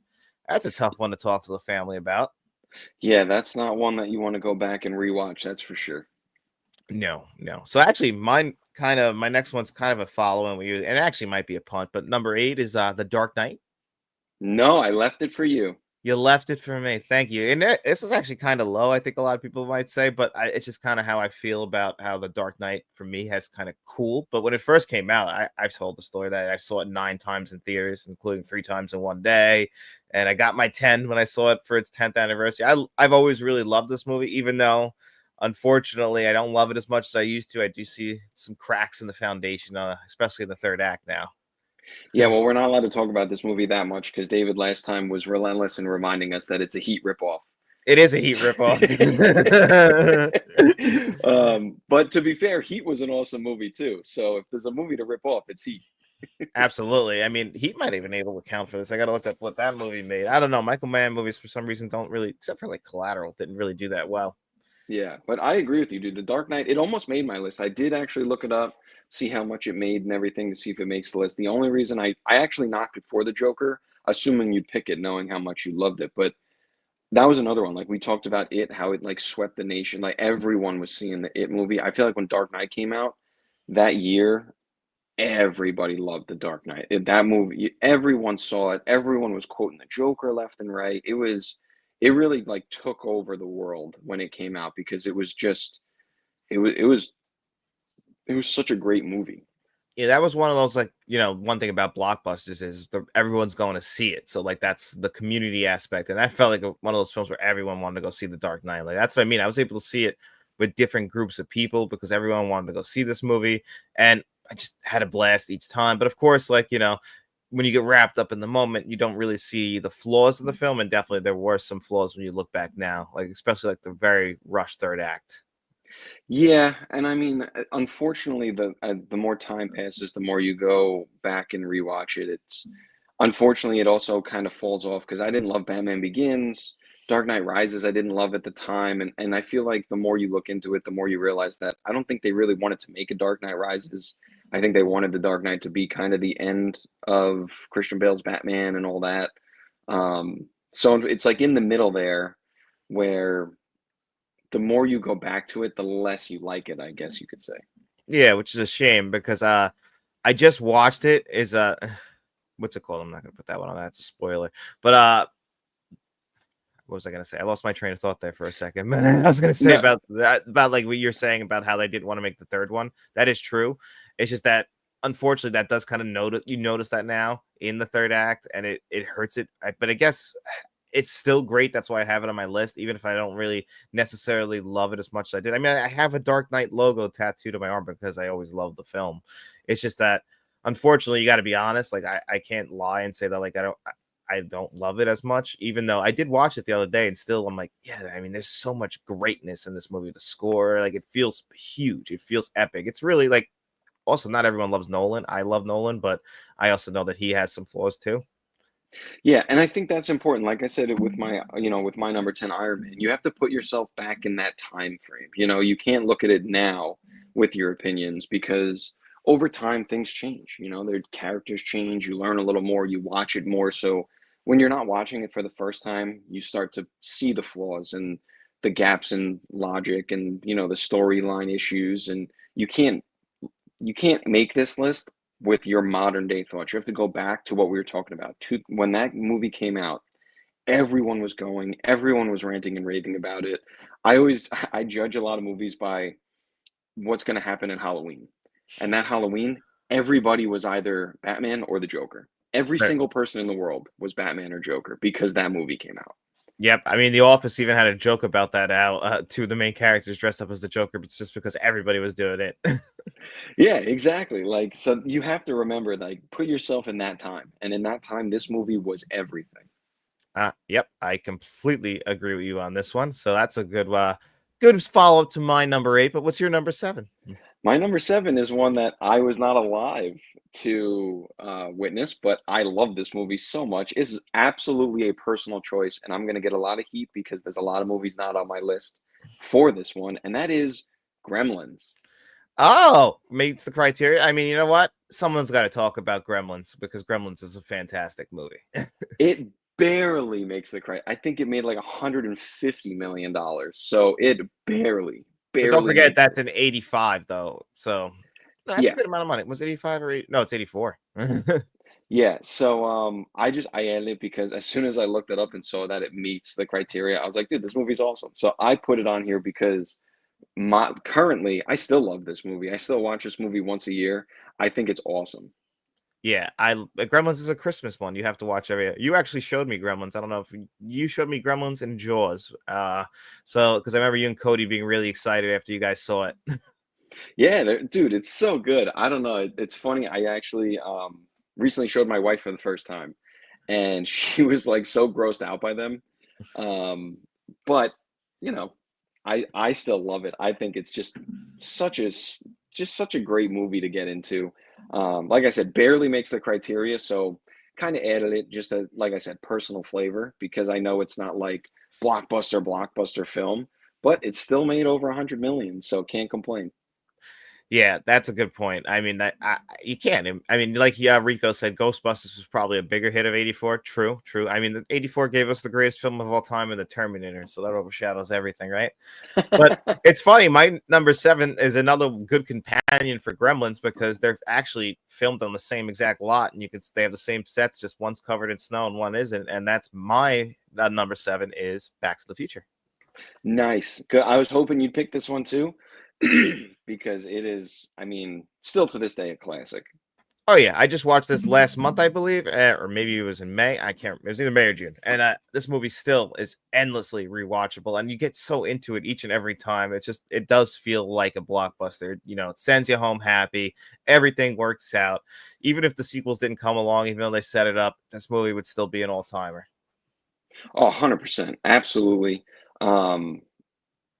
That's a tough one to talk to the family about. Yeah, that's not one that you want to go back and rewatch, that's for sure. No, no. So actually, my next one's kind of a follow-in with you, and it actually might be a punt. But number eight is The Dark Knight. No, I left it for you. You left it for me. Thank you. And this is actually kind of low, I think a lot of people might say, but it's just kind of how I feel about how The Dark Knight for me has kind of cooled. But when it first came out, I've told the story that I saw it 9 times in theaters, including 3 times in one day. And I got my 10 when I saw it for its 10th anniversary. I've always really loved this movie, even though unfortunately I don't love it as much as I used to. I do see some cracks in the foundation, especially in the third act now. Yeah, well, we're not allowed to talk about this movie that much because David last time was relentless in reminding us that it's a Heat ripoff. It is a Heat ripoff. But to be fair, Heat was an awesome movie too. So if there's a movie to rip off, it's Heat. Absolutely. I mean, he might even able to count for this. I got to look up what that movie made. I don't know. Michael Mann movies, for some reason, don't really, except for like Collateral, didn't really do that well. Yeah, but I agree with you, dude. The Dark Knight, it almost made my list. I did actually look it up, see how much it made and everything to see if it makes the list. The only reason I actually knocked it for the Joker, assuming you'd pick it, knowing how much you loved it. But that was another one. Like we talked about it, how it like swept the nation. Like everyone was seeing the It movie. I feel like when Dark Knight came out that year, everybody loved The Dark Knight. That movie, everyone saw it. Everyone was quoting the Joker left and right. It really like took over the world when it came out because it was just, it was, it was, it was such a great movie. Yeah, that was one of those, like, one thing about Blockbusters is everyone's going to see it. So, like, that's the community aspect. And I felt like one of those films where everyone wanted to go see The Dark Knight. Like, that's what I mean. I was able to see it with different groups of people because everyone wanted to go see this movie. And I just had a blast each time. But of course, like, when you get wrapped up in the moment, you don't really see the flaws of the film. And definitely there were some flaws when you look back now, like, especially like the very rushed third act. Yeah, and I mean, unfortunately, the more time passes, the more you go back and rewatch it. It's unfortunately it also kind of falls off because I didn't love Batman Begins, Dark Knight Rises. I didn't love at the time, and I feel like the more you look into it, the more you realize that I don't think they really wanted to make a Dark Knight Rises. I think they wanted the Dark Knight to be kind of the end of Christian Bale's Batman and all that. So it's like in the middle there, where the more you go back to it, the less you like it, I guess you could say. Yeah, which is a shame because I just watched it. Is what's it called? I'm not gonna put that one on. That's a spoiler. But what was I gonna say? I lost my train of thought there for a second. But I was gonna say No, about that, about like what you're saying about how they didn't want to make the third one. That is true. It's just that unfortunately that does kind of notice that now in the third act, and it hurts it. But I guess it's still great. That's why I have it on my list, even if I don't really necessarily love it as much as I did. I mean, I have a Dark Knight logo tattooed on my arm because I always loved the film. It's just that, unfortunately, you got to be honest. Like, I can't lie and say that like I don't love it as much, even though I did watch it the other day, and still I'm like, yeah. I mean, there's so much greatness in this movie. The score, like, it feels huge. It feels epic. It's really like. Also, not everyone loves Nolan. I love Nolan, but I also know that he has some flaws too. yeah, and I think that's important. Like I said, with my, with my number 10 Iron Man, you have to put yourself back in that time frame. You can't look at it now with your opinions because over time things change. Their characters change. You learn a little more. You watch it more. So when you're not watching it for the first time, you start to see the flaws and the gaps in logic and the storyline issues. And you can't make this list with your modern day thoughts. You have to go back to what we were talking about. When that movie came out, everyone was ranting and raving about it. I judge a lot of movies by what's going to happen in Halloween. And that Halloween, everybody was either Batman or the Joker. Every single person in the world was Batman or Joker because that movie came out. Yep. I mean, The Office even had a joke about that out. Two of the main characters dressed up as the Joker, but it's just because everybody was doing it. Yeah, exactly. Like, so you have to remember, like, put yourself in that time. And in that time, this movie was everything. Yep. I completely agree with you on this one. So that's a good follow up to my number 8. But what's your number 7? My number 7 is one that I was not alive to witness, but I love this movie so much. This is absolutely a personal choice, and I'm going to get a lot of heat because there's a lot of movies not on my list for this one, and that is Gremlins. Oh, meets the criteria. I mean, you know what? Someone's got to talk about Gremlins because Gremlins is a fantastic movie. It barely makes the credit. I think it made like $150 million, so it But don't barely forget makes that's it. an 85 though. So no, that's a Yeah, good amount of money. Was it 85 or 80? No, it's 84. yeah. So I added it because as soon as I looked it up and saw that it meets the criteria, I was like, dude, this movie's awesome. So I put it on here because my currently I still love this movie. I still watch this movie once a year. I think it's awesome. Yeah, Gremlins is a Christmas one. You have to watch every. You actually showed me Gremlins. I don't know if you showed me Gremlins and Jaws. So because I remember you and Cody being really excited after you guys saw it. Yeah, dude, it's so good. I don't know. It's funny. I actually recently showed my wife for the first time, and she was like so grossed out by them. Um, but you know, I still love it. I think it's just such a great movie to get into. Like I said, barely makes the criteria, so kind of added it just a like I said, personal flavor because I know it's not like blockbuster film, but it still made over 100 million, so can't complain. Yeah, that's a good point. I mean, you can't. I mean, like Rico said, Ghostbusters was probably a bigger hit of '84. True, true. I mean, '84 gave us the greatest film of all time in the Terminator, so that overshadows everything, right? But it's funny. My number 7 is another good companion for Gremlins because they're actually filmed on the same exact lot, and they have the same sets, just one's covered in snow and one isn't. And that's my number 7 is Back to the Future. Nice. Good. I was hoping you'd pick this one too, because it is, I mean, still to this day a classic. Oh yeah, I just watched this last month, I believe, or maybe it was in May. I can't remember. It was either May or June. And this movie still is endlessly rewatchable, and you get so into it each and every time. It does feel like a blockbuster. You know, it sends you home happy. Everything works out. Even if the sequels didn't come along, even though they set it up, this movie would still be an all timer. Oh, 100%. Absolutely. Um,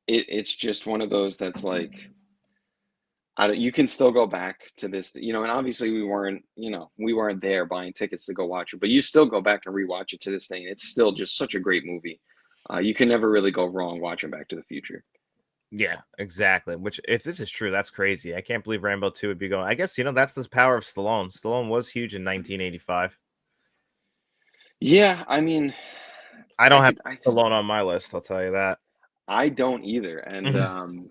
it's just one of those that's like, I don't, you can still go back to this, and obviously we weren't there buying tickets to go watch it, but you still go back and rewatch it to this day. And it's still just such a great movie. You can never really go wrong watching Back to the Future. Yeah, exactly. Which, if this is true, that's crazy. I can't believe Rambo 2 would be going. I guess, that's the power of Stallone. Stallone was huge in 1985. Yeah, I mean, I I don't have could, I, Stallone on my list, I'll tell you that. I don't either, and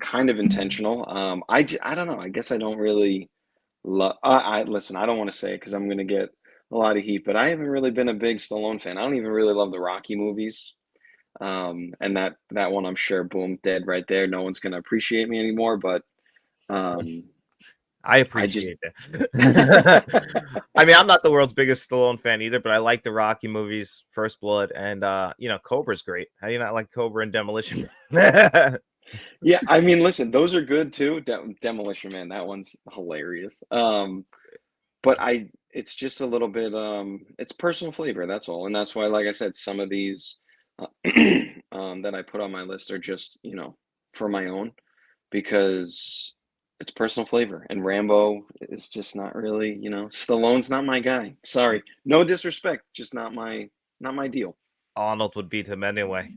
kind of intentional. I don't know. I guess I don't really love. I listen. I don't want to say it because I'm going to get a lot of heat, but I haven't really been a big Stallone fan. I don't even really love the Rocky movies. And that one, I'm sure, boom, dead right there. No one's going to appreciate me anymore. But um, I I just appreciate that. I mean, I'm not the world's biggest Stallone fan either, but I like the Rocky movies, First Blood, and Cobra's great. How do you not like Cobra and Demolition Man? yeah. I mean, listen, those are good too. Demolition Man, that one's hilarious. But it's just a little bit, it's personal flavor. That's all, and that's why, like I said, some of these uh, that I put on my list are just for my own because it's personal flavor. And Rambo is just not really, Stallone's not my guy. Sorry, no disrespect, just not my deal. Arnold would beat him anyway.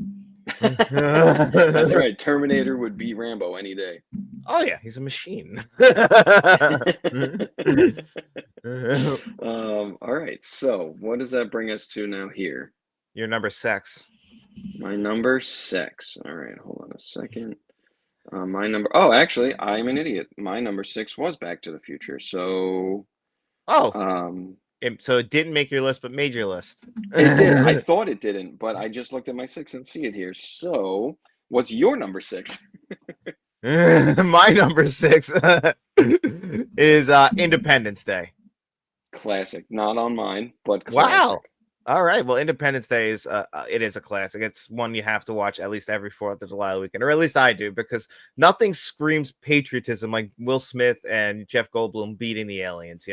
That's right. Terminator would beat Rambo any day. Oh yeah, he's a machine. All right. So, what does that bring us to now here? Your number 6. My number 6. All right, hold on a second. My number. Oh, actually, I'm an idiot. My number 6 was Back to the Future. So, Oh, um, so it didn't make your list, but made your list. it did. I thought it didn't, but I just looked at my 6 and see it here. So, what's your number 6? My number 6 is Independence Day. Classic. Not on mine, but classic. Wow. All right. Well, Independence Day is it is a classic. It's one you have to watch at least every 4th of July weekend, or at least I do, because nothing screams patriotism like Will Smith and Jeff Goldblum beating the aliens.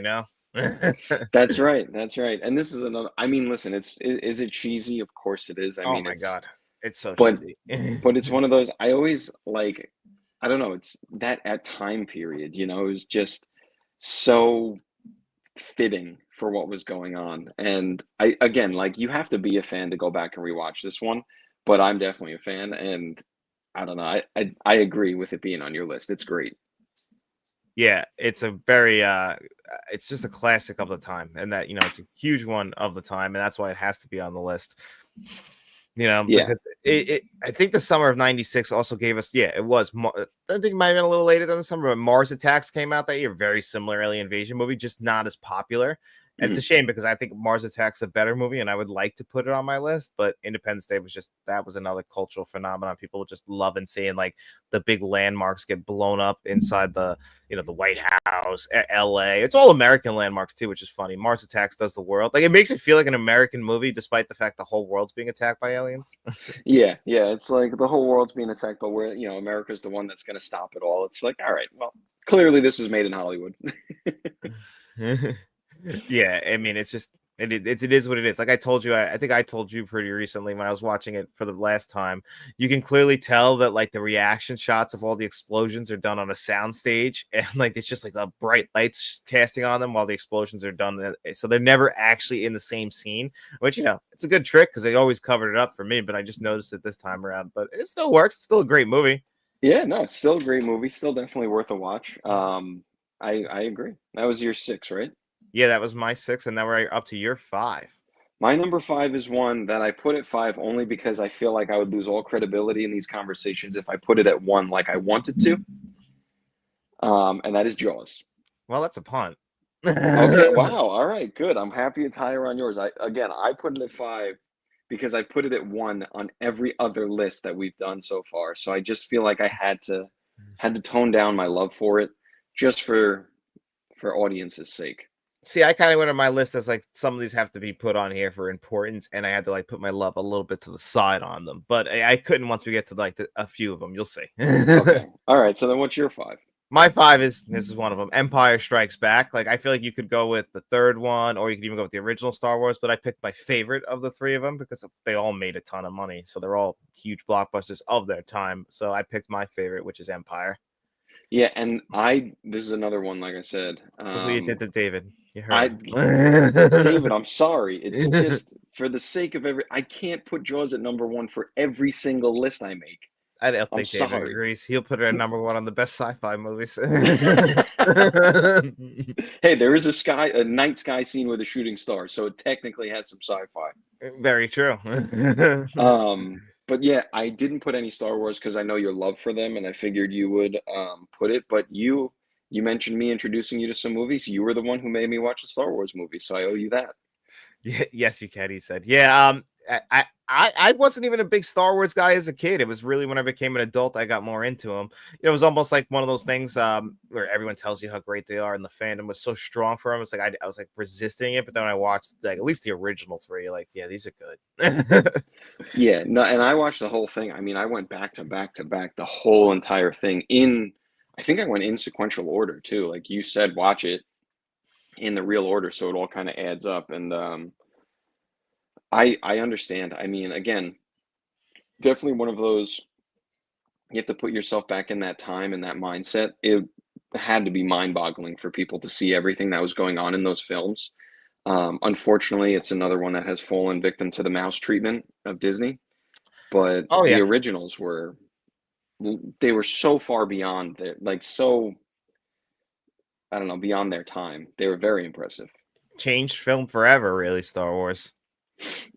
That's right. That's right. And this is another. I mean, listen. Is it cheesy? Of course it is. I Oh mean, my god, it's so but cheesy. but it's one of those. I always like. I don't know. It's that at time period. It was just so fitting for what was going on. And I again, like you have to be a fan to go back and rewatch this one. But I'm definitely a fan, and I don't know. I agree with it being on your list. It's great. Yeah, it's a very it's just a classic of the time, and that it's a huge one of the time, and that's why it has to be on the list. Yeah. Because I think the summer of '96 also gave us, it was. I think it might have been a little later than the summer, but Mars Attacks came out that year. Very similar alien invasion movie, just not as popular. And it's a shame because I think Mars Attacks is a better movie, and I would like to put it on my list. But Independence Day that was another cultural phenomenon. People just loving seeing like the big landmarks get blown up inside the the White House, L.A. It's all American landmarks too, which is funny. Mars Attacks does the world like it makes it feel like an American movie, despite the fact the whole world's being attacked by aliens. Yeah, yeah. It's like the whole world's being attacked, but America's the one that's going to stop it all. It's like, all right, well, clearly this was made in Hollywood. Yeah, I mean, it's just it is what it is. Like I told you, I think I told you pretty recently when I was watching it for the last time. You can clearly tell that like the reaction shots of all the explosions are done on a sound stage, and like it's just like a bright lights casting on them while the explosions are done. So they're never actually in the same scene, which it's a good trick because they always covered it up for me. But I just noticed it this time around. But it still works. It's still a great movie. Yeah, no, it's still a great movie. Still definitely worth a watch. I agree. That was your six, right? Yeah, that was my 6, and now we're up to your 5. My number five is one that I put at five only because I feel like I would lose all credibility in these conversations if I put it at one like I wanted to. And that is Jaws. Well, that's a punt. Okay, wow. All right, good. I'm happy it's higher on yours. I put it at five because I put it at one on every other list that we've done so far. So I just feel like I had to tone down my love for it just for audience's sake. See, I kind of went on my list as like some of these have to be put on here for importance, and I had to like put my love a little bit to the side on them. But I couldn't once we get to like a few of them. You'll see. Okay. All right. So then what's your five? My 5 is this is one of them. Empire Strikes Back. Like I feel like you could go with the third one, or you could even go with the original Star Wars. But I picked my favorite of the three of them because they all made a ton of money, so they're all huge blockbusters of their time. So I picked my favorite, which is Empire. Yeah, and this is another one, like I said. Look what you did to David. You I heard David, him. I'm sorry. It's just for the sake of I can't put Jaws at number one for every single list I make. I don't I'm think David sorry. agrees. He'll put it at number one on the best sci-fi movies. Hey, there is a night sky scene with a shooting star, so it technically has some sci-fi. Very true. But yeah, I didn't put any Star Wars because I know your love for them, and I figured you would put it. But you mentioned me introducing you to some movies. You were the one who made me watch the Star Wars movie, so I owe you that. Yeah, yes, you can. He said, "Yeah." I wasn't even a big Star Wars guy as a kid. It was really when I became an adult I got more into them. It was almost like one of those things where everyone tells you how great they are, and the fandom was so strong for them. It's like I was like resisting it, but then when I watched like at least the original three, like yeah, these are good. Yeah, no, and I watched the whole thing. I mean, I went back to back to back the whole entire thing in. I think I went in sequential order too. Like you said, watch it in the real order, so it all kind of adds up. And I understand. I mean, again, definitely one of those. You have to put yourself back in that time and that mindset. It had to be mind-boggling for people to see everything that was going on in those films. Unfortunately, it's another one that has fallen victim to the mouse treatment of Disney. But Oh the yeah, originals they were so far beyond their like so I don't know beyond their time. They were very impressive. changed film forever, really. Star Wars.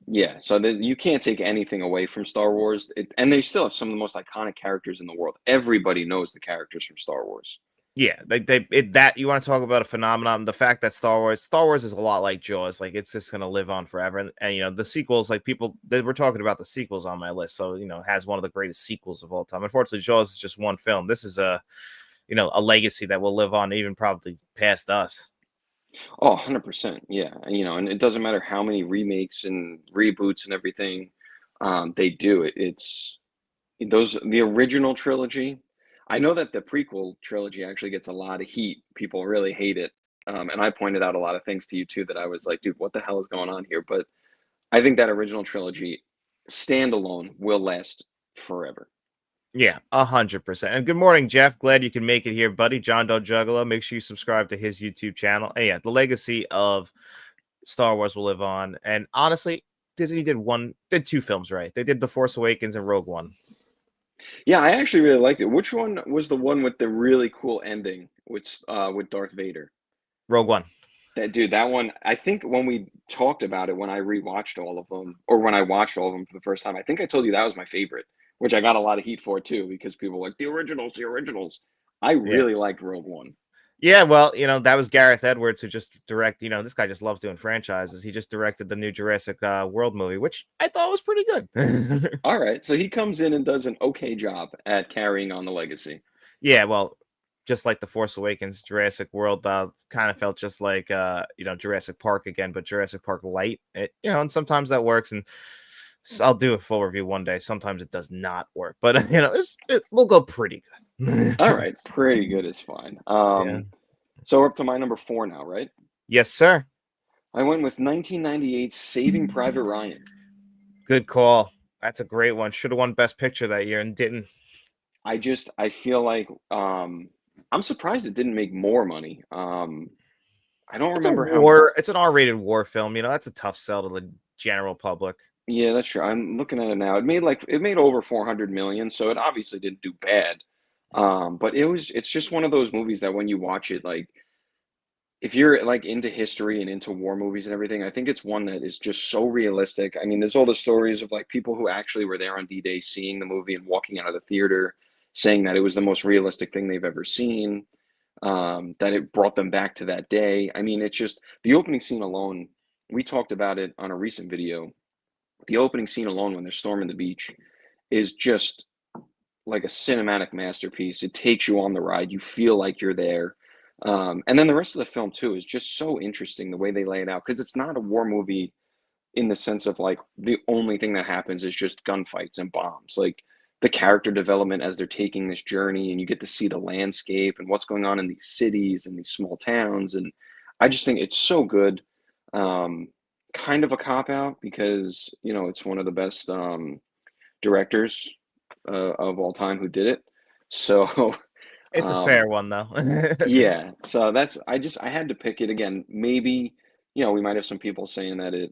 Yeah, so you can't take anything away from Star Wars, and they still have some of the most iconic characters in the world. Everybody knows the characters from Star Wars. Yeah, that you want to talk about a phenomenon. The fact that Star Wars is a lot like Jaws, like it's just gonna live on forever. And you know, the sequels, like people they were talking about the sequels on my list. So, you know, it has one of the greatest sequels of all time. Unfortunately, Jaws is just one film. This is a legacy that will live on even probably past us. Oh, 100%. Yeah. And it doesn't matter how many remakes and reboots and everything they do. It's the original trilogy. I know that the prequel trilogy actually gets a lot of heat. People really hate it. And I pointed out a lot of things to you too that I was like, dude, what the hell is going on here? But I think that original trilogy standalone will last forever. Yeah, 100%. And good morning, Jeff. Glad you can make it here, buddy. John Doe Juggalo. Make sure you subscribe to his YouTube channel. And yeah, the legacy of Star Wars will live on. And honestly, Disney did two films right. They did The Force Awakens and Rogue One. Yeah, I actually really liked it. Which one was the one with the really cool ending with Darth Vader? Rogue One. That dude, that one, I think when we talked about it, when I rewatched all of them, or when I watched all of them for the first time, I think I told you that was my favorite, which I got a lot of heat for too, because people were like, the originals, the originals. I Yeah. really liked Rogue One. Yeah, well, that was Gareth Edwards who just this guy just loves doing franchises. He just directed the new Jurassic World movie, which I thought was pretty good. All right, so he comes in and does an okay job at carrying on the legacy. Yeah, well, just like The Force Awakens, Jurassic World kind of felt just like Jurassic Park again, but Jurassic Park light. And sometimes that works, and I'll do a full review one day. Sometimes it does not work, but we'll go pretty good. All right, pretty good is fine. Yeah. So we're up to my number four now, right? Yes, sir. I went with 1998 Saving Private Ryan. Good call. That's a great one. Should have won Best Picture that year and didn't. I feel like I'm surprised it didn't make more money. I don't It's a remember how. war. It's an R-rated war film. That's a tough sell to the general public. Yeah, that's true. I'm looking at it now. It made over 400 million, so it obviously didn't do bad. But it's just one of those movies that when you watch it, like if you're like into history and into war movies and everything, I think it's one that is just so realistic. I mean, there's all the stories of like people who actually were there on D-Day seeing the movie and walking out of the theater saying that it was the most realistic thing they've ever seen, that it brought them back to that day. I mean, it's just the opening scene alone. We talked about it on a recent video. The opening scene alone when they're storming the beach is just like a cinematic masterpiece. It takes you on the ride. You feel like you're there. And then the rest of the film too is just so interesting the way they lay it out because it's not a war movie in the sense of like the only thing that happens is just gunfights and bombs. Like the character development as they're taking this journey and you get to see the landscape and what's going on in these cities and these small towns. And I just think it's so good. Um, Kind of a cop out because, you know, it's one of the best directors of all time who did it. So, It's a um, fair one though. yeah. So that's I had to pick it again. Maybe we might have some people saying that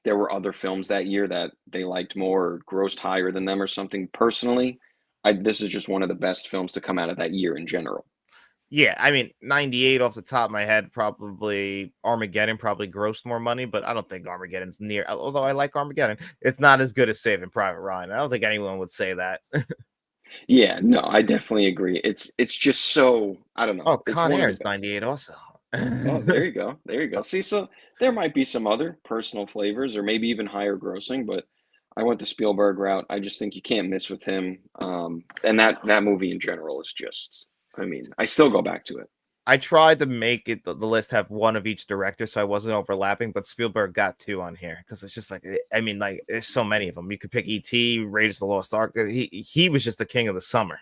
there were other films that year that they liked more or grossed higher than them or something. Personally, this is just one of the best films to come out of that year in general. Yeah, I mean, 98 off the top of my head, probably Armageddon probably grossed more money, but I don't think Armageddon's near. Although I like Armageddon, it's not as good as Saving Private Ryan. I don't think anyone would say that. Yeah, no, I definitely agree. It's just so I don't know. Oh, It's Con one of Air the is best. 98 also. Oh, there you go. There you go. See, so there might be some other personal flavors or maybe even higher grossing, but I went the Spielberg route. I just think you can't miss with him. And that movie in general is just, I mean, I still go back to it. I tried to make it the list have one of each director, so I wasn't overlapping. But Spielberg got two on here because it's just like I mean, like there's so many of them. You could pick E.T., Raiders of the Lost Ark. He was just the king of the summer.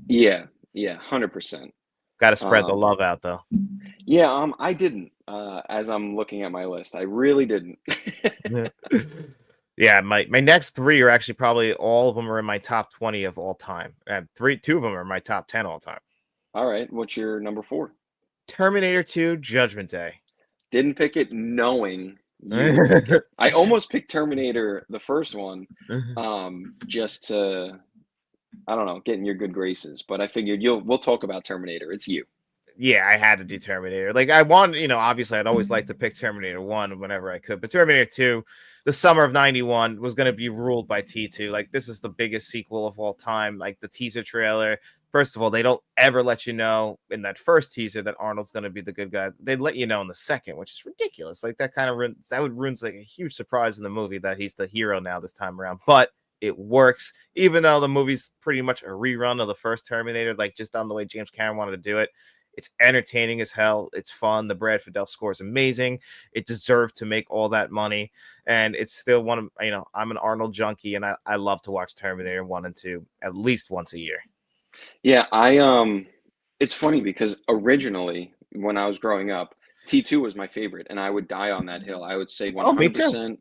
Yeah, yeah, 100%. Got to spread the Um, love out though. yeah, I didn't, as I'm looking at my list. I really didn't. Yeah, my next three are actually probably all of them are in my top 20 of all time. And two of them are in my top 10 all time. All right, what's your number four? Terminator 2, Judgment Day. Didn't pick it knowing you would pick it. I almost picked Terminator, the first one, just to I don't know, get in your good graces. But I figured we'll talk about Terminator. It's you. Yeah, I had to do Terminator. Like I wanted, obviously I'd always like to pick Terminator 1 whenever I could, but Terminator 2, the summer of 91 was going to be ruled by T2. Like this is the biggest sequel of all time. Like the teaser trailer, first of all, they don't ever let you know in that first teaser that Arnold's going to be the good guy. They'd let you know in the second, which is ridiculous. Like that kind of that would ruin like a huge surprise in the movie that he's the hero now this time around. But it works, even though the movie's pretty much a rerun of the first Terminator, like just on the way James Cameron wanted to do it. It's entertaining as hell. It's fun. The Brad Fidel score is amazing. It deserved to make all that money. And it's still one of, I'm an Arnold junkie and I love to watch Terminator 1 and 2 at least once a year. Yeah, it's funny because originally when I was growing up, T2 was my favorite, and I would die on that hill. I would say Oh, me too. 100%.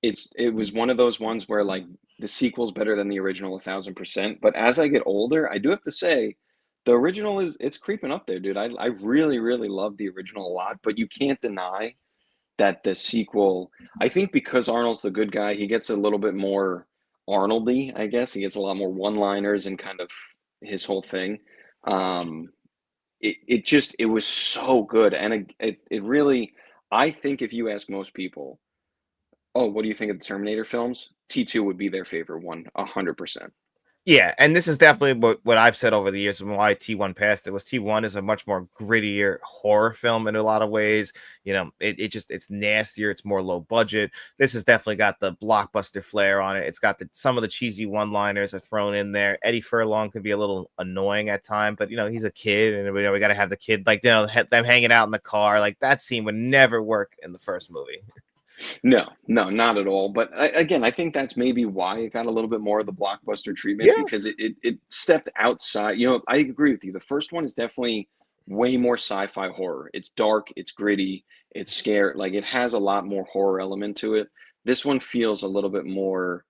It was one of those ones where like the sequel's better than the original 1,000%. But as I get older, I do have to say the original it's creeping up there, dude. I really, really love the original a lot, but you can't deny that the sequel, I think because Arnold's the good guy, he gets a little bit more Arnoldy, I guess. He gets a lot more one-liners and kind of his whole thing. Um, it was so good, and it really. I think if you ask most people, oh, what do you think of the Terminator films? T2 would be their favorite one, 100%. Yeah, and this is definitely what I've said over the years and why T1 passed it was T1 is a much more grittier horror film in a lot of ways. It's nastier, it's more low budget. This has definitely got the blockbuster flair on it. It's got some of the cheesy one-liners are thrown in there. Eddie Furlong can be a little annoying at times, but he's a kid, and we got to have the kid like them hanging out in the car. Like that scene would never work in the first movie. No, no, not at all. But again, I think that's maybe why it got a little bit more of the blockbuster treatment Yeah. because it stepped outside. I agree with you. The first one is definitely way more sci-fi horror. It's dark, it's gritty, it's scary. Like it has a lot more horror element to it. This one feels a little bit more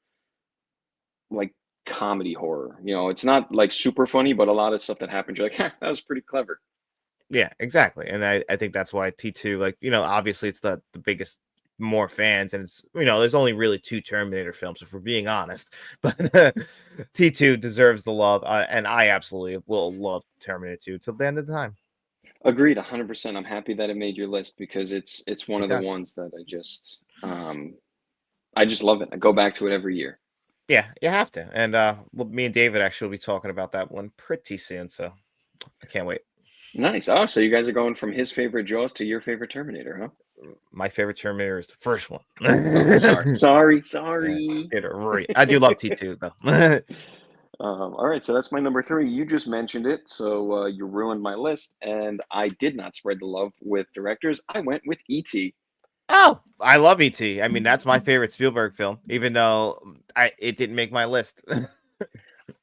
like comedy horror. It's not like super funny, but a lot of stuff that happens, you're like, that was pretty clever. Yeah, exactly. And I think that's why T2, like, obviously it's the biggest more fans, and it's there's only really two Terminator films if we're being honest, but T2 deserves the love, and I absolutely will love Terminator 2 till the end of the time. Agreed, 100%. I'm happy that it made your list because it's one It of the does. ones that I just love it. I go back to it every year. Yeah, you have to. And well, me and David actually will be talking about that one pretty soon, so I can't wait. Nice. Oh, so you guys are going from his favorite Jaws to your favorite Terminator, huh? My favorite Terminator is the first one. Oh, sorry. Sorry. Yeah, Sorry. get it right. I do love T2 though. All right, so that's my number three. You just mentioned it, so you ruined my list, and I did not spread the love with directors. I went with E.T. Oh, I love ET. I mean, that's my favorite Spielberg film, even though it didn't make my list.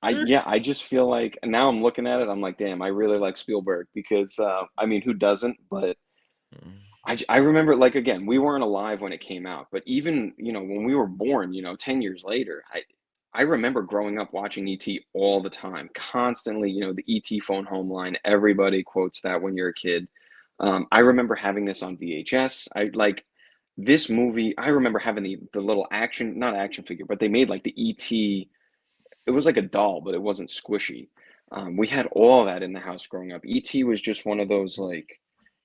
I just feel like now I'm looking at it, I'm like, damn, I really like Spielberg because I mean, who doesn't? But I remember, like, again, we weren't alive when it came out, but even, when we were born, 10 years later, I remember growing up watching ET all the time, constantly, the ET phone home line. Everybody quotes that when you're a kid. I remember having this on VHS. I like this movie. I remember having the little action, not action figure, but they made like the ET. It was like a doll, but it wasn't squishy. We had all that in the house growing up. ET was just one of those, like,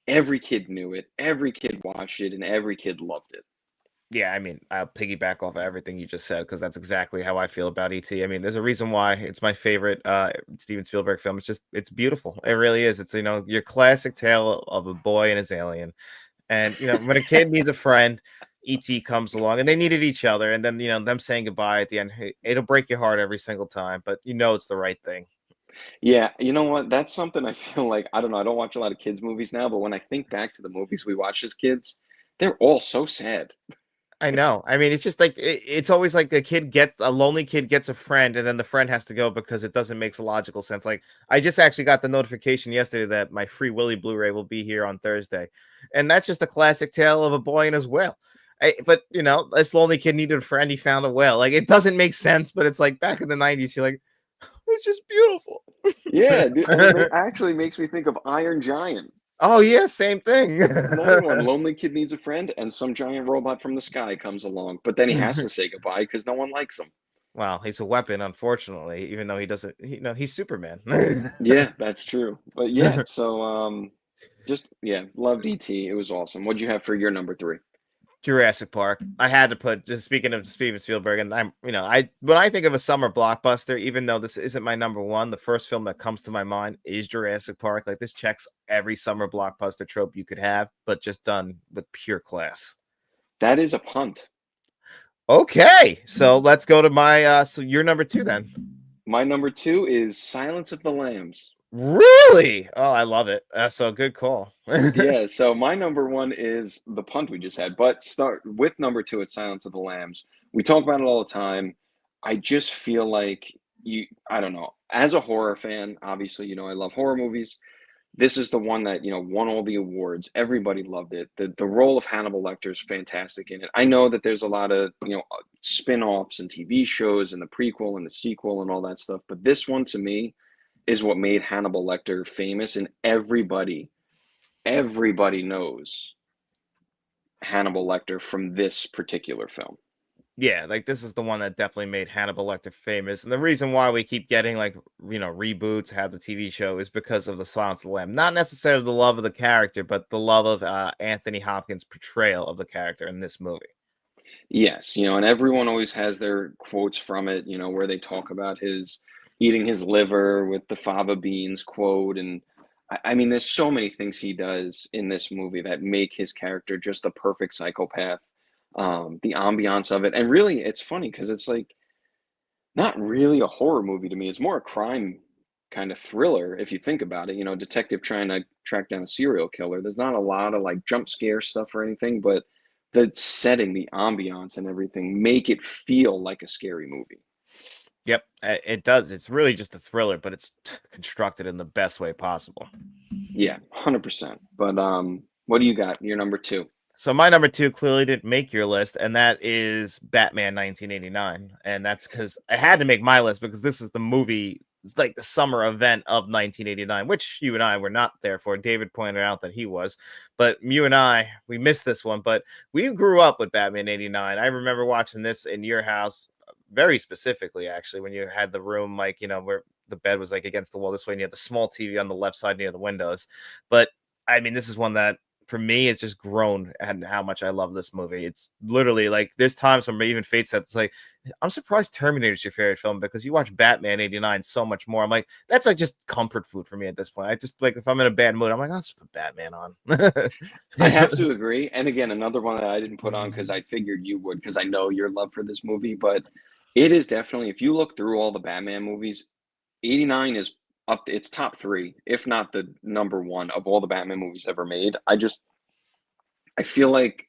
every kid knew it, every kid watched it, and every kid loved it. Yeah, I mean, I'll piggyback off of everything you just said because that's exactly how I feel about ET. I mean, there's a reason why it's my favorite Steven Spielberg film. It's beautiful. It really is. It's your classic tale of a boy and his alien. And when a kid needs a friend, ET comes along, and they needed each other. And then them saying goodbye at the end, it'll break your heart every single time, but it's the right thing. Yeah, you know what? That's something I feel like, I don't know, I don't watch a lot of kids' movies now, but when I think back to the movies we watched as kids, they're all so sad. I know. I mean, it's just like it's always like a lonely kid gets a friend, and then the friend has to go because it doesn't make logical sense. Like I just actually got the notification yesterday that my Free Willy Blu-ray will be here on Thursday, and that's just a classic tale of a boy and his whale. But this lonely kid needed a friend. He found a whale. Like it doesn't make sense, but it's like back in the '90s. You're like, it's just beautiful. Yeah, dude, and it actually makes me think of Iron Giant. Oh yeah, same thing. Another one, lonely kid needs a friend, and some giant robot from the sky comes along, but then he has to say goodbye because no one likes him. Well, he's a weapon, unfortunately, even though he doesn't. He's Superman. Yeah, that's true. But yeah, so just yeah, loved ET. It was awesome. What'd you have for your number three? Jurassic Park. I had to put, just speaking of Steven Spielberg, and I when I think of a summer blockbuster, even though this isn't my number one, the first film that comes to my mind is Jurassic Park. Like this checks every summer blockbuster trope you could have, but just done with pure class. That is a punt. Okay, so let's go to my so your number two then. My number two is Silence of the Lambs. Really? Oh, I love it. So good call. Yeah, so my number one is the punt we just had, but start with number two, it's Silence of the Lambs. We talk about it all the time. I just feel like I don't know, as a horror fan, obviously, I love horror movies. This is the one that, won all the awards. Everybody loved it. The role of Hannibal Lecter is fantastic in it. I know that there's a lot of, spin-offs and TV shows and the prequel and the sequel and all that stuff, but this one to me is what made Hannibal Lecter famous, and everybody knows Hannibal Lecter from this particular film. Yeah, like this is the one that definitely made Hannibal Lecter famous. And the reason why we keep getting like, reboots, have the TV show is because of the Silence of the Lamb. Not necessarily the love of the character, but the love of Anthony Hopkins' portrayal of the character in this movie. Yes, and everyone always has their quotes from it, where they talk about his eating his liver with the fava beans quote. And I mean, there's so many things he does in this movie that make his character just a perfect psychopath. The ambiance of it. And really, it's funny because it's like not really a horror movie to me. It's more a crime kind of thriller if you think about it. Detective trying to track down a serial killer. There's not a lot of like jump scare stuff or anything, but the setting, the ambiance, and everything make it feel like a scary movie. Yep, it does. It's really just a thriller, but it's constructed in the best way possible. Yeah, 100%. But what do you got? Your number two. So my number two clearly didn't make your list, and that is Batman 1989. And that's because I had to make my list because this is the movie like the summer event of 1989, which you and I were not there for. David pointed out that he was, but you and I, we missed this one. But we grew up with Batman 89. I remember watching this in your house very specifically, actually, when you had the room, like, where the bed was like against the wall this way, and you had the small TV on the left side near the windows. But I mean, this is one that for me, it's just grown and how much I love this movie. It's literally like there's times when even Fate said it's like, I'm surprised Terminator's your favorite film because you watch Batman 89 so much more. I'm like, that's like just comfort food for me at this point. I just like if I'm in a bad mood, I'm like, I'll just put Batman on. I have to agree. And again, another one that I didn't put on because I figured you would, because I know your love for this movie. But it is definitely, if you look through all the Batman movies, 89 is up. It's top three, if not the number one of all the Batman movies ever made. I feel like,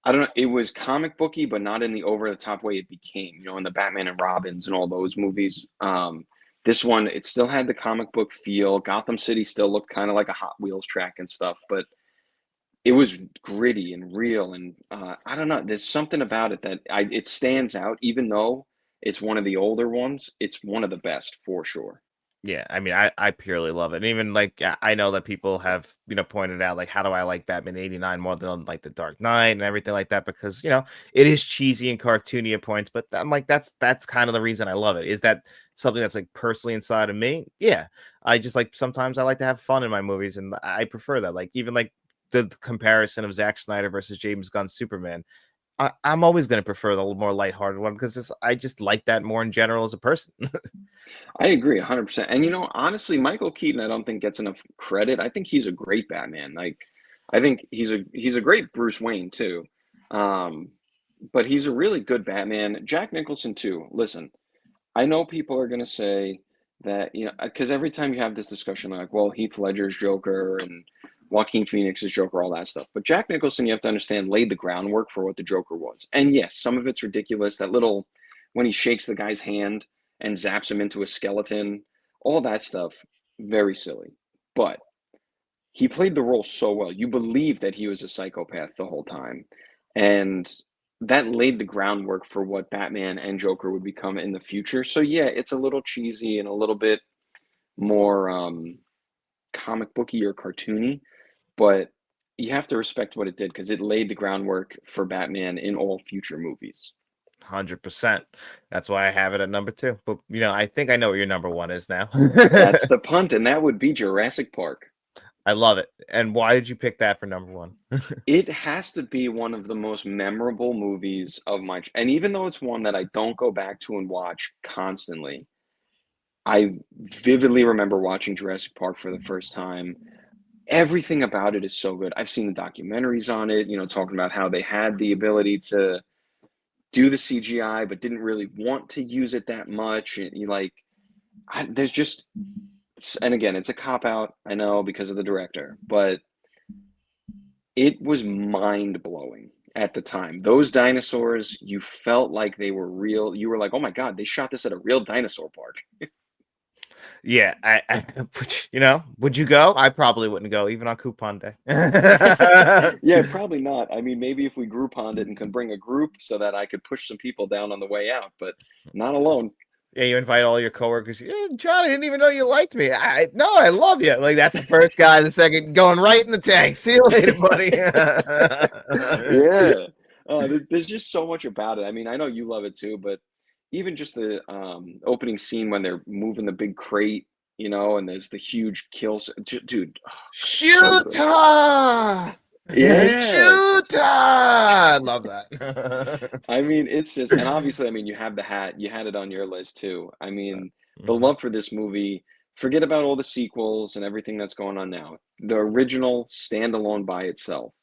I don't know, it was comic booky, but not in the over the top way it became, in the Batman and Robins and all those movies. This one, it still had the comic book feel. Gotham City still looked kind of like a Hot Wheels track and stuff, but it was gritty and real. And I don't know, there's something about it that it stands out, even though it's one of the older ones. It's one of the best for sure. Yeah, I mean, I purely love it. And even like I know that people have, pointed out like how do I like Batman 89 more than like the Dark Knight and everything like that because, it is cheesy and cartoony at points, but I'm like that's kind of the reason I love it. Is that something that's like personally inside of me? Yeah. I just like sometimes I like to have fun in my movies and I prefer that. Like even like the comparison of Zack Snyder versus James Gunn's Superman. I'm always going to prefer the more lighthearted one because I just like that more in general as a person. I agree 100%. And honestly, Michael Keaton, I don't think gets enough credit. I think he's a great Batman. Like, I think he's a great Bruce Wayne too. Um, but he's a really good Batman. Jack Nicholson too. Listen, I know people are gonna say that, because every time you have this discussion, like, well, Heath Ledger's Joker and Joaquin Phoenix's Joker, all that stuff. But Jack Nicholson, you have to understand, laid the groundwork for what the Joker was. And yes, some of it's ridiculous. That little when he shakes the guy's hand and zaps him into a skeleton, all that stuff, very silly. But he played the role so well. You believe that he was a psychopath the whole time. And that laid the groundwork for what Batman and Joker would become in the future. So yeah, it's a little cheesy and a little bit more comic booky or cartoony, but you have to respect what it did because it laid the groundwork for Batman in all future movies. 100%. That's why I have it at number two. But I think I know what your number one is now. That's the punt, and that would be Jurassic Park. I love it. And why did you pick that for number one? It has to be one of the most memorable movies of my, and even though it's one that I don't go back to and watch constantly, I vividly remember watching Jurassic Park for the first time. Everything about it is so good. I've seen the documentaries on it, talking about how they had the ability to do the CGI, but didn't really want to use it that much. And there's just, and again, it's a cop out, I know, because of the director, but it was mind blowing at the time. Those dinosaurs, you felt like they were real. You were like, oh my God, they shot this at a real dinosaur park. Yeah, would you go? I probably wouldn't go, even on coupon day. Yeah, probably not. I mean, maybe if we Grouponed it and could bring a group so that I could push some people down on the way out, but not alone. Yeah, you invite all your coworkers. Yeah, John, I didn't even know you liked me. No, I love you. Like that's the first guy, the second going right in the tank. See you later, buddy. Yeah. There's just so much about it. I mean, I know you love it too, but even just the opening scene when they're moving the big crate, and there's the huge kills. Dude, oh, so good. Shooter! Yeah. Shooter! I love that. I mean, it's just, and obviously, I mean, you have the hat, you had it on your list too. I mean, the Mhm. love for this movie, forget about all the sequels and everything that's going on now. The original standalone by itself.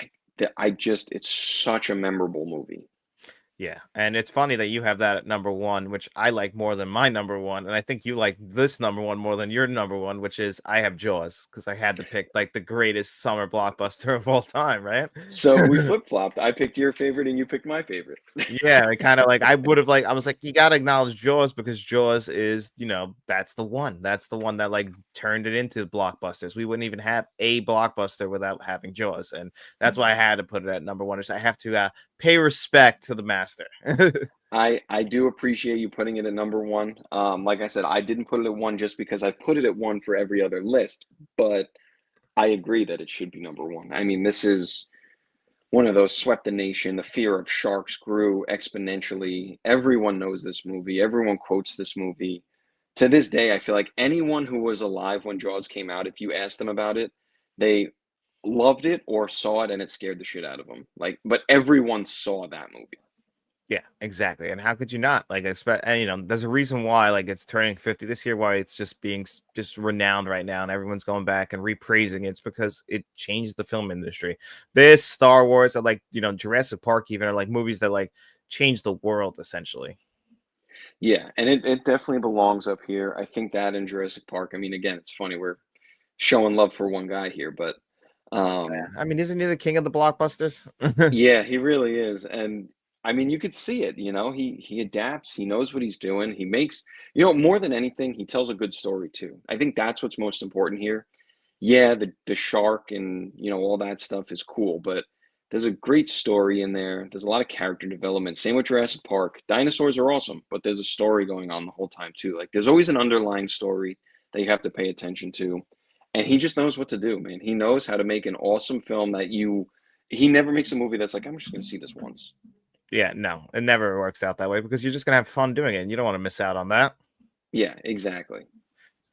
I, it's such a memorable movie. Yeah, and it's funny that you have that at number one, which I like more than my number one, and I think you like this number one more than your number one, which is I have Jaws because I had to pick like the greatest summer blockbuster of all time, right? So we flip-flopped. I picked your favorite and you picked my favorite. Yeah, kind of like I would have like I was like you got to acknowledge Jaws because Jaws is that's the one that like turned it into blockbusters. We wouldn't even have a blockbuster without having Jaws, and that's why I had to put it at number one. Is I have to pay respect to the master. I do appreciate you putting it at number one. Like I said, I didn't put it at one just because I put it at one for every other list, but I agree that it should be number one. I mean, this is one of those swept the nation. The fear of sharks grew exponentially. Everyone knows this movie. Everyone quotes this movie. To this day, I feel like anyone who was alive when Jaws came out, if you asked them about it, they loved it or saw it and it scared the shit out of them. Like, but everyone saw that movie. Yeah, exactly. And how could you not? Like, and, you know, there's a reason why, like, it's turning 50 this year, why it's just being just renowned right now, and everyone's going back and repraising it. It's because it changed the film industry. This, Star Wars, and, like, you know, Jurassic Park even are like movies that like change the world essentially. Yeah, and it definitely belongs up here. I think that in Jurassic Park. I mean, again, it's funny we're showing love for one guy here, but I mean, isn't he the king of the blockbusters? yeah, he really is. And I mean, you could see it, you know, he adapts, he knows what he's doing. He makes, you know, more than anything, he tells a good story too. I think that's what's most important here. Yeah, the shark and, you know, all that stuff is cool, but there's a great story in there. There's a lot of character development. Same with Jurassic Park. Dinosaurs are awesome, but there's a story going on the whole time too. Like there's always an underlying story that you have to pay attention to. And he just knows what to do, man. He knows how to make an awesome film that you he never makes a movie that's like, I'm just gonna see this once. Yeah, no, it never works out that way because you're just gonna have fun doing it, and you don't want to miss out on that. Yeah, exactly.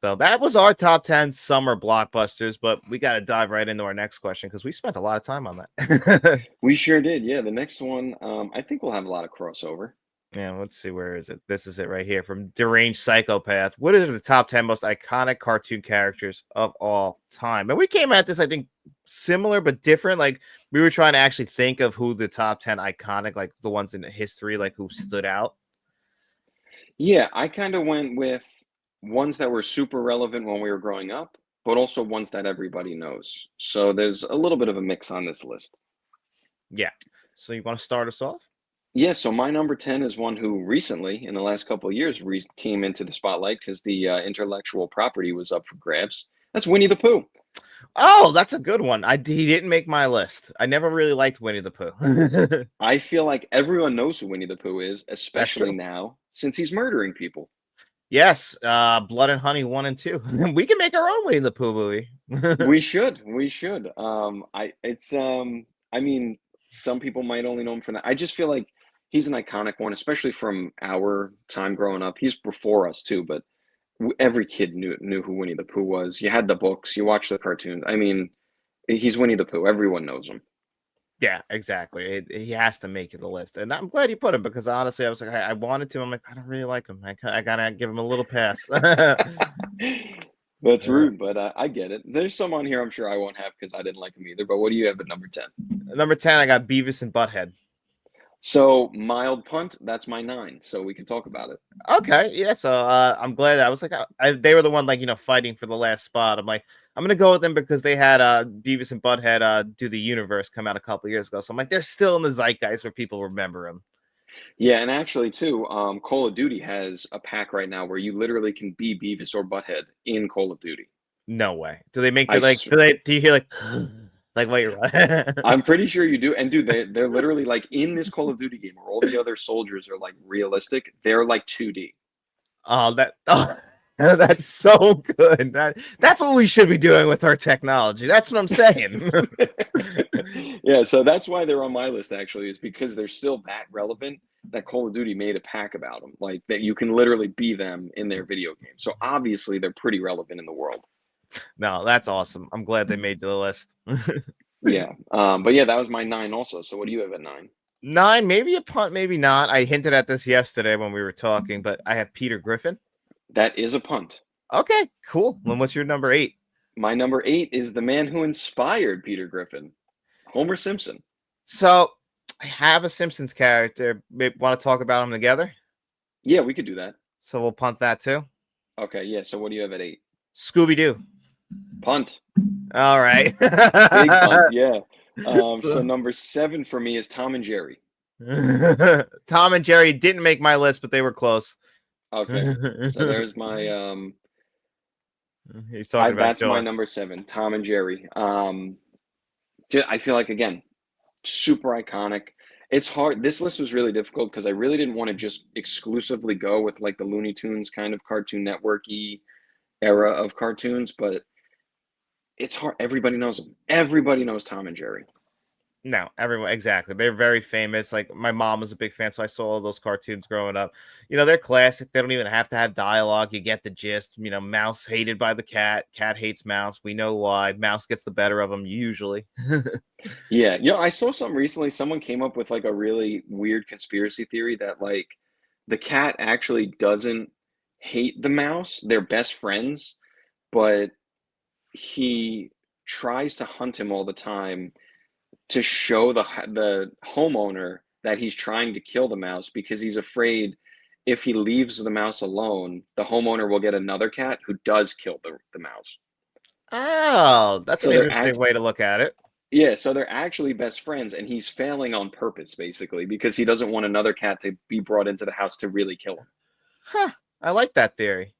So that was our top 10 summer blockbusters, but we got to dive right into our next question because we spent a lot of time on that. We sure did. Yeah, the next one, I think we'll have a lot of crossover. Yeah, let's see. Where is it? This is it right here from Deranged Psychopath. What are the top 10 most iconic cartoon characters of all time? And we came at this, I think, similar but different. Like, we were trying to actually think of who the top 10 iconic, like the ones in history, like who stood out. Yeah, I kind of went with ones that were super relevant when we were growing up, but also ones that everybody knows. So there's a little bit of a mix on this list. Yeah. So you want to start us off? Yeah, so my number 10 is one who recently, in the last couple of years, came into the spotlight because the intellectual property was up for grabs. That's Winnie the Pooh. Oh, that's a good one. He didn't make my list. I never really liked Winnie the Pooh. I feel like everyone knows who Winnie the Pooh is, That's especially true. now since he's murdering people. Yes, Blood and Honey 1 and 2. We can make our own Winnie the Pooh movie. We should. We should. I mean, some people might only know him for that. I just feel like he's an iconic one, especially from our time growing up. He's before us too, but every kid knew who Winnie the Pooh was. You had the books, you watched the cartoons. I mean, he's Winnie the Pooh. Everyone knows him. Yeah, exactly. He has to make the list, and I'm glad you put him because honestly, I was like, I wanted to. I'm like, I don't really like him. I gotta give him a little pass. That's rude, but I get it. There's some on here I'm sure I won't have because I didn't like him either. But what do you have at number 10? Number 10, I got Beavis and Butthead. So mild punt, that's my 9. So we can talk about it. Okay, yeah. So I'm glad I was like, they were the one like fighting for the last spot. I'm like, I'm gonna go with them because they had Beavis and Butthead do the universe come out a couple years ago. So I'm like, they're still in the zeitgeist where people remember them. Yeah, and actually too, Call of Duty has a pack right now where you literally can be Beavis or Butthead in Call of Duty. No way. Do they make I it like? s- Do you hear like like what you're right? I'm pretty sure you do. And dude, they're literally like in this Call of Duty game where all the other soldiers are like realistic. They're like 2D. Oh, that's so good. That's what we should be doing with our technology. That's what I'm saying. Yeah, so that's why they're on my list actually, is because they're still that relevant that Call of Duty made a pack about them. Like that you can literally be them in their video game. So obviously they're pretty relevant in the world. No, that's awesome. I'm glad they made the list. Yeah. But yeah, that was my 9 also. So what do you have at 9? 9, maybe a punt, maybe not. I hinted at this yesterday when we were talking, but I have Peter Griffin. That is a punt. Okay, cool. Then what's your number 8? My number 8 is the man who inspired Peter Griffin, Homer Simpson. So I have a Simpsons character. Maybe want to talk about them together? Yeah, we could do that. So we'll punt that too. Okay, yeah. So what do you have at 8? Scooby Doo. Punt. All right. Big punt, yeah. So number 7 for me is Tom and Jerry. Tom and Jerry didn't make my list, but they were close. Okay. So there's my He's talking about that's my Jaws. number 7, Tom and Jerry. I feel like again, super iconic. It's hard. This list was really difficult because I really didn't want to just exclusively go with like the Looney Tunes kind of Cartoon Network-y era of cartoons, but it's hard. Everybody knows them. Everybody knows Tom and Jerry. No, everyone exactly. They're very famous. Like my mom was a big fan, so I saw all those cartoons growing up. They're classic. They don't even have to have dialogue. You get the gist. Mouse hated by the cat. Cat hates Mouse. We know why. Mouse gets the better of him usually. Yeah, I saw something recently. Someone came up with like a really weird conspiracy theory that like the cat actually doesn't hate the mouse. They're best friends, but he tries to hunt him all the time to show the homeowner that he's trying to kill the mouse because he's afraid if he leaves the mouse alone, the homeowner will get another cat who does kill the mouse. Oh, that's an So they're interesting way to look at it. yeah, so they're actually best friends, and he's failing on purpose, basically, because he doesn't want another cat to be brought into the house to really kill him. Huh. I like that theory.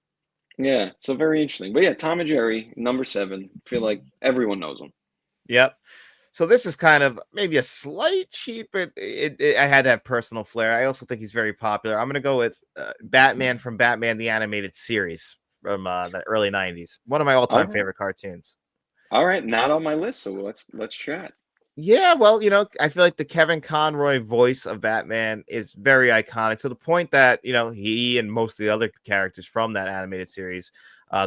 Yeah, so very interesting. But yeah, Tom and Jerry, number seven. I feel like everyone knows them. Yep. So this is kind of maybe a slight cheat, but I had that personal flair. I also think he's very popular. I'm going to go with Batman from Batman the Animated Series from the early '90s. One of my All all-time right, favorite cartoons. all right, not on my list, so let's chat. Yeah, well, I feel like the Kevin Conroy voice of Batman is very iconic to the point that, he and most of the other characters from that animated series,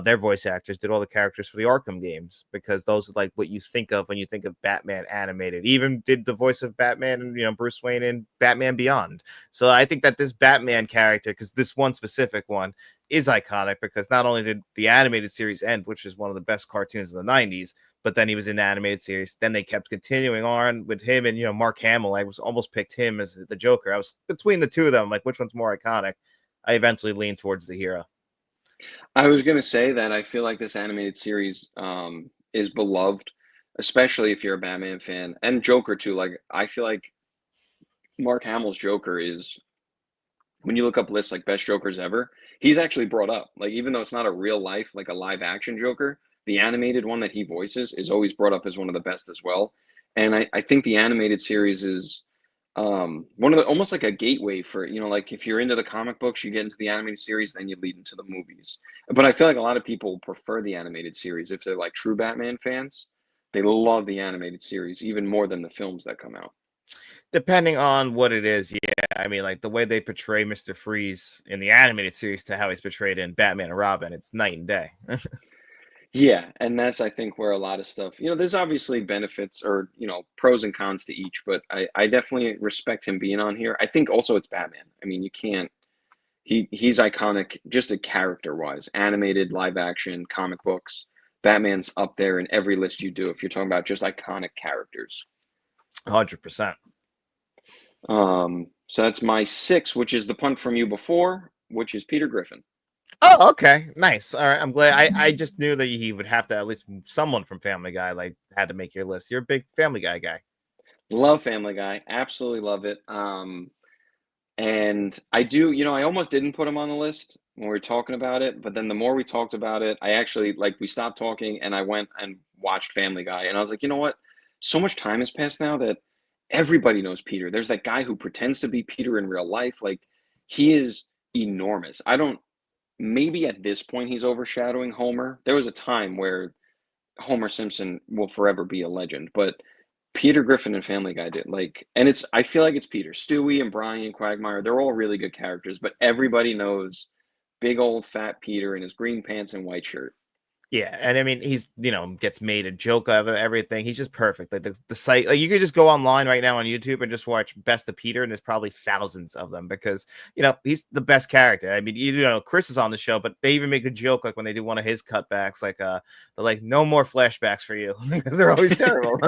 their voice actors did all the characters for the Arkham games because those are like what you think of when you think of Batman animated. Even did the voice of Batman and, Bruce Wayne in Batman Beyond. So I think that this Batman character, because this one specific one is iconic because not only did the animated series end, which is one of the best cartoons of the '90s, but then he was in the animated series. Then they kept continuing on with him and Mark Hamill. I was almost picked him as the Joker. I was between the two of them, like which one's more iconic. I eventually leaned towards the hero. I was gonna say that I feel like this animated series is beloved, especially if you're a Batman fan and Joker too. Like I feel like Mark Hamill's Joker is when you look up lists like best Jokers ever, he's actually brought up. Like even though it's not a real life, like a live action Joker, the animated one that he voices is always brought up as one of the best as well. And I think the animated series is one of the almost like a gateway for, like if you're into the comic books, you get into the animated series, then you lead into the movies. But I feel like a lot of people prefer the animated series if they're like true Batman fans. They love the animated series even more than the films that come out. Depending on what it is, yeah. I mean, like the way they portray Mr. Freeze in the animated series to how he's portrayed in Batman and Robin, it's night and day. Yeah, and that's I think where a lot of stuff, there's obviously benefits or, pros and cons to each, but I definitely respect him being on here. I think also it's Batman. I mean, you can't he's iconic just a character wise, animated, live action, comic books. Batman's up there in every list you do if you're talking about just iconic characters. 100%. So that's my six, which is the punt from you before, which is Peter Griffin. Oh, okay. Nice. All right. I'm glad. I just knew that he would have to at least someone from Family Guy like had to make your list. You're a big Family Guy guy. Love Family Guy, absolutely love it. And I do, I almost didn't put him on the list when we were talking about it, but then the more we talked about it, I actually like we stopped talking and I went and watched Family Guy and I was like, you know what? So much time has passed now that everybody knows Peter. There's that guy who pretends to be Peter in real life. Like he is enormous. I don't maybe at this point he's overshadowing Homer. There was a time where Homer Simpson will forever be a legend, but Peter Griffin and Family Guy did like, and it's I feel like it's Peter, Stewie and Brian and Quagmire. They're all really good characters, but everybody knows big old fat Peter in his green pants and white shirt. Yeah, and I mean he's gets made a joke out of everything. He's just perfect. Like the site, like you could just go online right now on YouTube and just watch Best of Peter, and there's probably thousands of them because he's the best character. I mean, Chris is on the show, but they even make a joke like when they do one of his cutbacks, like they're like no more flashbacks for you because they're always terrible.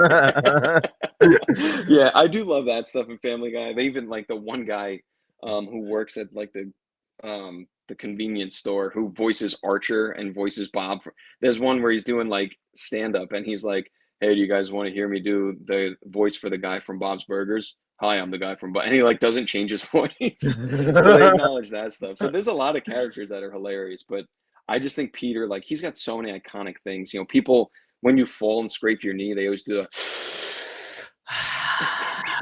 Yeah, I do love that stuff in Family Guy. They even like the one guy who works at like the convenience store who voices Archer and voices Bob. There's one where he's doing like stand up and he's like, "Hey, do you guys want to hear me do the voice for the guy from Bob's Burgers? Hi, I'm the guy from Bob." And he like doesn't change his voice. So they acknowledge that stuff. So there's a lot of characters that are hilarious, but I just think Peter, like he's got so many iconic things. People when you fall and scrape your knee, they always do a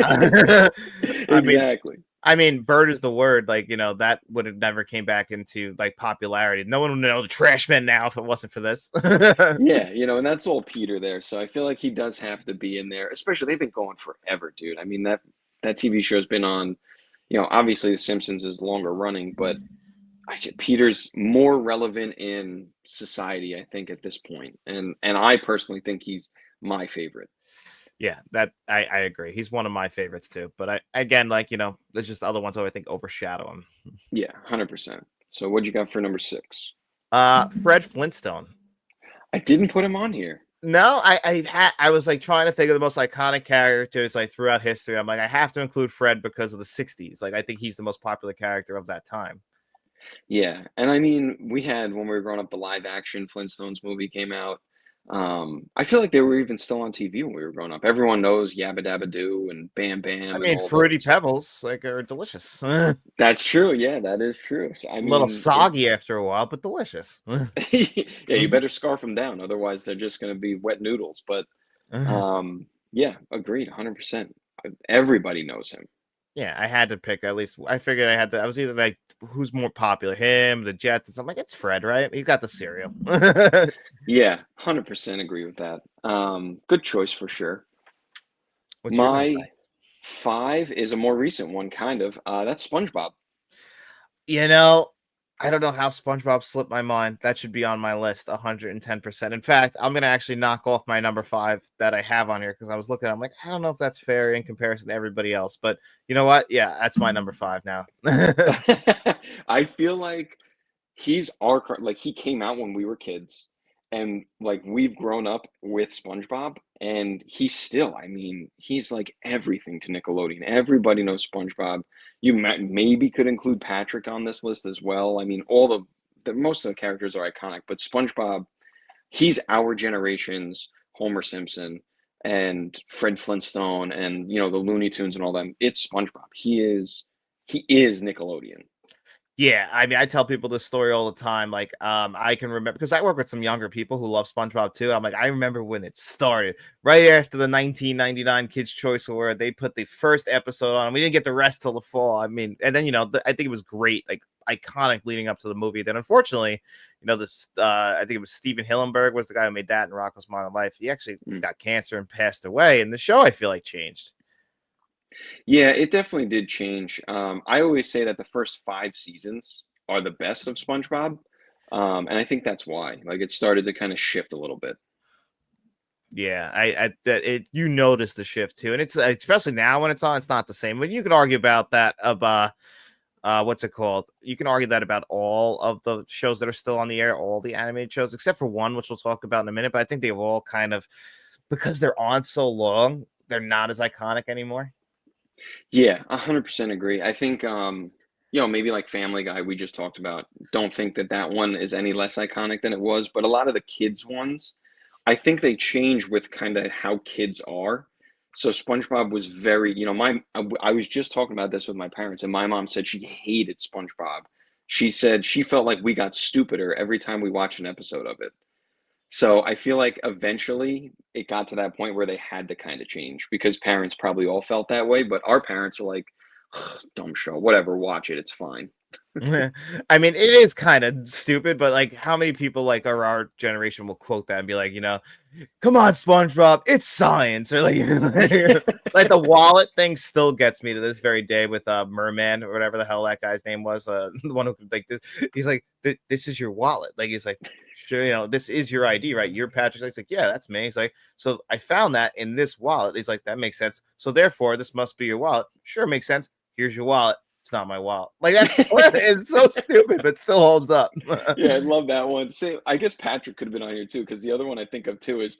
I mean, Exactly. bird is the word. Like, that would have never came back into like popularity. No one would know the Trash Men now if it wasn't for this. Yeah, and that's all Peter there. So I feel like he does have to be in there. Especially they've been going forever, dude. I mean that TV show's been on, obviously The Simpsons is longer running, but Peter's more relevant in society, I think, at this point. And I personally think he's my favorite. Yeah, that I agree. He's one of my favorites too. But I again, like, there's just other ones who I think overshadow him. Yeah, 100%. So what'd you got for number 6? Fred Flintstone. I didn't put him on here. No, I was like trying to think of the most iconic characters like throughout history. I'm like, I have to include Fred because of the 60s. Like, I think he's the most popular character of that time. Yeah, and I mean, we had when we were growing up, the live action Flintstones movie came out. I feel like they were even still on TV when we were growing up. Everyone knows Yabba Dabba Doo and Bam I Bam and mean, all Fruity those. Pebbles like are delicious. A That's true. Yeah, that is true. So, I little mean, it. soggy after a while, but delicious. Yeah, you better scarf them down, otherwise they're just going to be wet noodles. But yeah, agreed, 100%. Everybody knows him. Yeah, I had to pick at least. I figured I had to. I was either like, who's more popular, him, the Jets? And I'm like, it's Fred, right? He got the cereal. Yeah, 100% agree with that. Good choice for sure. What's your number? My 5 is a more recent one, kind of. That's SpongeBob. You know, I don't know how SpongeBob slipped my mind. That should be on my list 110%. In fact, I'm going to actually knock off my number 5 that I have on here because I was looking, I'm like, I don't know if that's fair in comparison to everybody else. But you know what? Yeah, that's my number 5 now. I feel like he's like he came out when we were kids, and like we've grown up with SpongeBob, and he's still, I mean, he's like everything to Nickelodeon. Everybody knows SpongeBob. You maybe could include Patrick on this list as well. I mean, all the most of the characters are iconic, but SpongeBob, he's our generation's Homer Simpson and Fred Flintstone and the Looney Tunes and all them. It's SpongeBob. He is Nickelodeon. Yeah, I mean, I tell people this story all the time. Like, I can remember because I work with some younger people who love SpongeBob too. I'm like, I remember when it started, right after the 1999 Kids Choice Award. They put the first episode on. We didn't get the rest till the fall. I mean, and then I think it was great, like iconic leading up to the movie. Then unfortunately, this I think it was Steven Hillenburg was the guy who made that in Rocko's Modern Life. He actually got cancer and passed away. And the show, I feel like, changed. Yeah, it definitely did change. I always say that the first 5 seasons are the best of SpongeBob, and I think that's why. Like, it started to kind of shift a little bit. Yeah, you notice the shift too, and it's especially now when it's on, it's not the same. But you can argue about that what's it called? You can argue that about all of the shows that are still on the air, all the animated shows, except for one, which we'll talk about in a minute. But I think they've all kind of, because they're on so long, they're not as iconic anymore. Yeah, 100% agree. I think, maybe like Family Guy we just talked about. Don't think that one is any less iconic than it was, but a lot of the kids ones, I think they change with kind of how kids are. So SpongeBob was very, I was just talking about this with my parents, and my mom said she hated SpongeBob. She said she felt like we got stupider every time we watched an episode of it. So I feel like eventually it got to that point where they had to kind of change because parents probably all felt that way, but our parents were like, dumb show, whatever, watch it, it's fine. I mean, it is kind of stupid, but like, how many people like our generation will quote that and be like, come on, SpongeBob, it's science, or like, like the wallet thing still gets me to this very day with Merman or whatever the hell that guy's name was, the one who like this, he's like, this is your wallet, like he's like, sure, this is your ID, right? You're Patrick. He's like, yeah, that's me. He's like, so I found that in this wallet. He's like, that makes sense. So therefore, this must be your wallet. Sure, makes sense. Here's your wallet. It's not my wallet. Like, that's it's so stupid, but still holds up. Yeah, I love that one. Say, I guess Patrick could have been on here too, because the other one I think of too is,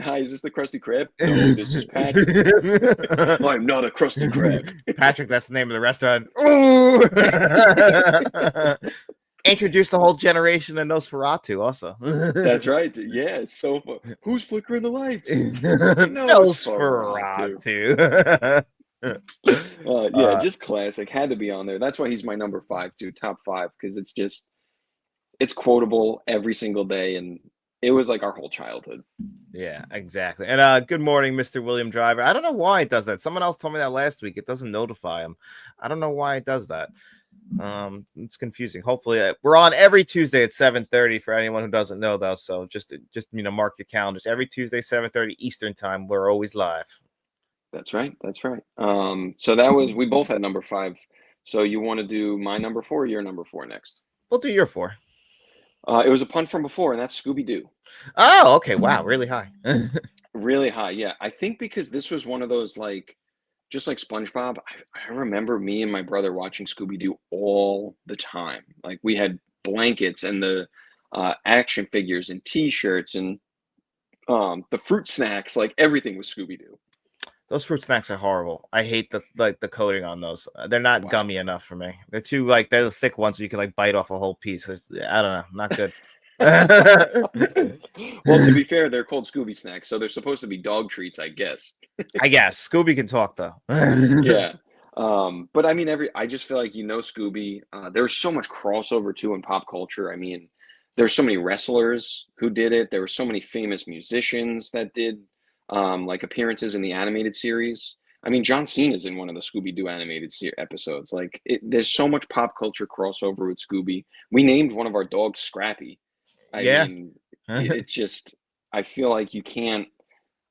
"Hi, is this the Krusty Krab? No, this is Patrick. I'm not a Krusty Krab." Patrick, that's the name of the restaurant. Ooh! Introduced a whole generation of Nosferatu, also. That's right. Yeah, it's so fun. Who's flickering the lights? Nosferatu. Yeah, just classic. Had to be on there. That's why he's my number 5 too, top 5, because it's quotable every single day, and it was like our whole childhood. Yeah, exactly. And good morning, Mr. William Driver. I don't know why it does that. Someone else told me that last week. It doesn't notify him. I don't know why it does that. It's confusing. Hopefully, we're on every Tuesday at 7:30 for anyone who doesn't know though. So just mark your calendars. Every Tuesday 7:30 Eastern time. We're always live. That's right. That's right. So that was we both had number five. So you want to do my number four or your number four next? We'll do your four. It was a punt from before, and that's Scooby Doo. Oh, okay. Wow, really high. Really high, yeah. I think because this was one of those just like SpongeBob. I remember me and my brother watching Scooby Doo all the time. Like we had blankets and the action figures and T-shirts and the fruit snacks. Like everything was Scooby Doo. Those fruit snacks are horrible. I hate the coating on those. They're not Wow. gummy enough for me. They're too they're the thick ones so you can bite off a whole piece. I don't know, not good. Well, to be fair, they're called Scooby snacks, so they're supposed to be dog treats, I guess. I guess Scooby can talk though. Yeah. But I mean, I just feel like Scooby. There's so much crossover too in pop culture. I mean, there's so many wrestlers who did it. There were so many famous musicians that did like appearances in the animated series. I mean, John Cena's in one of the Scooby Doo animated episodes. There's so much pop culture crossover with Scooby. We named one of our dogs Scrappy. I Yeah. mean, it just. I feel like you can't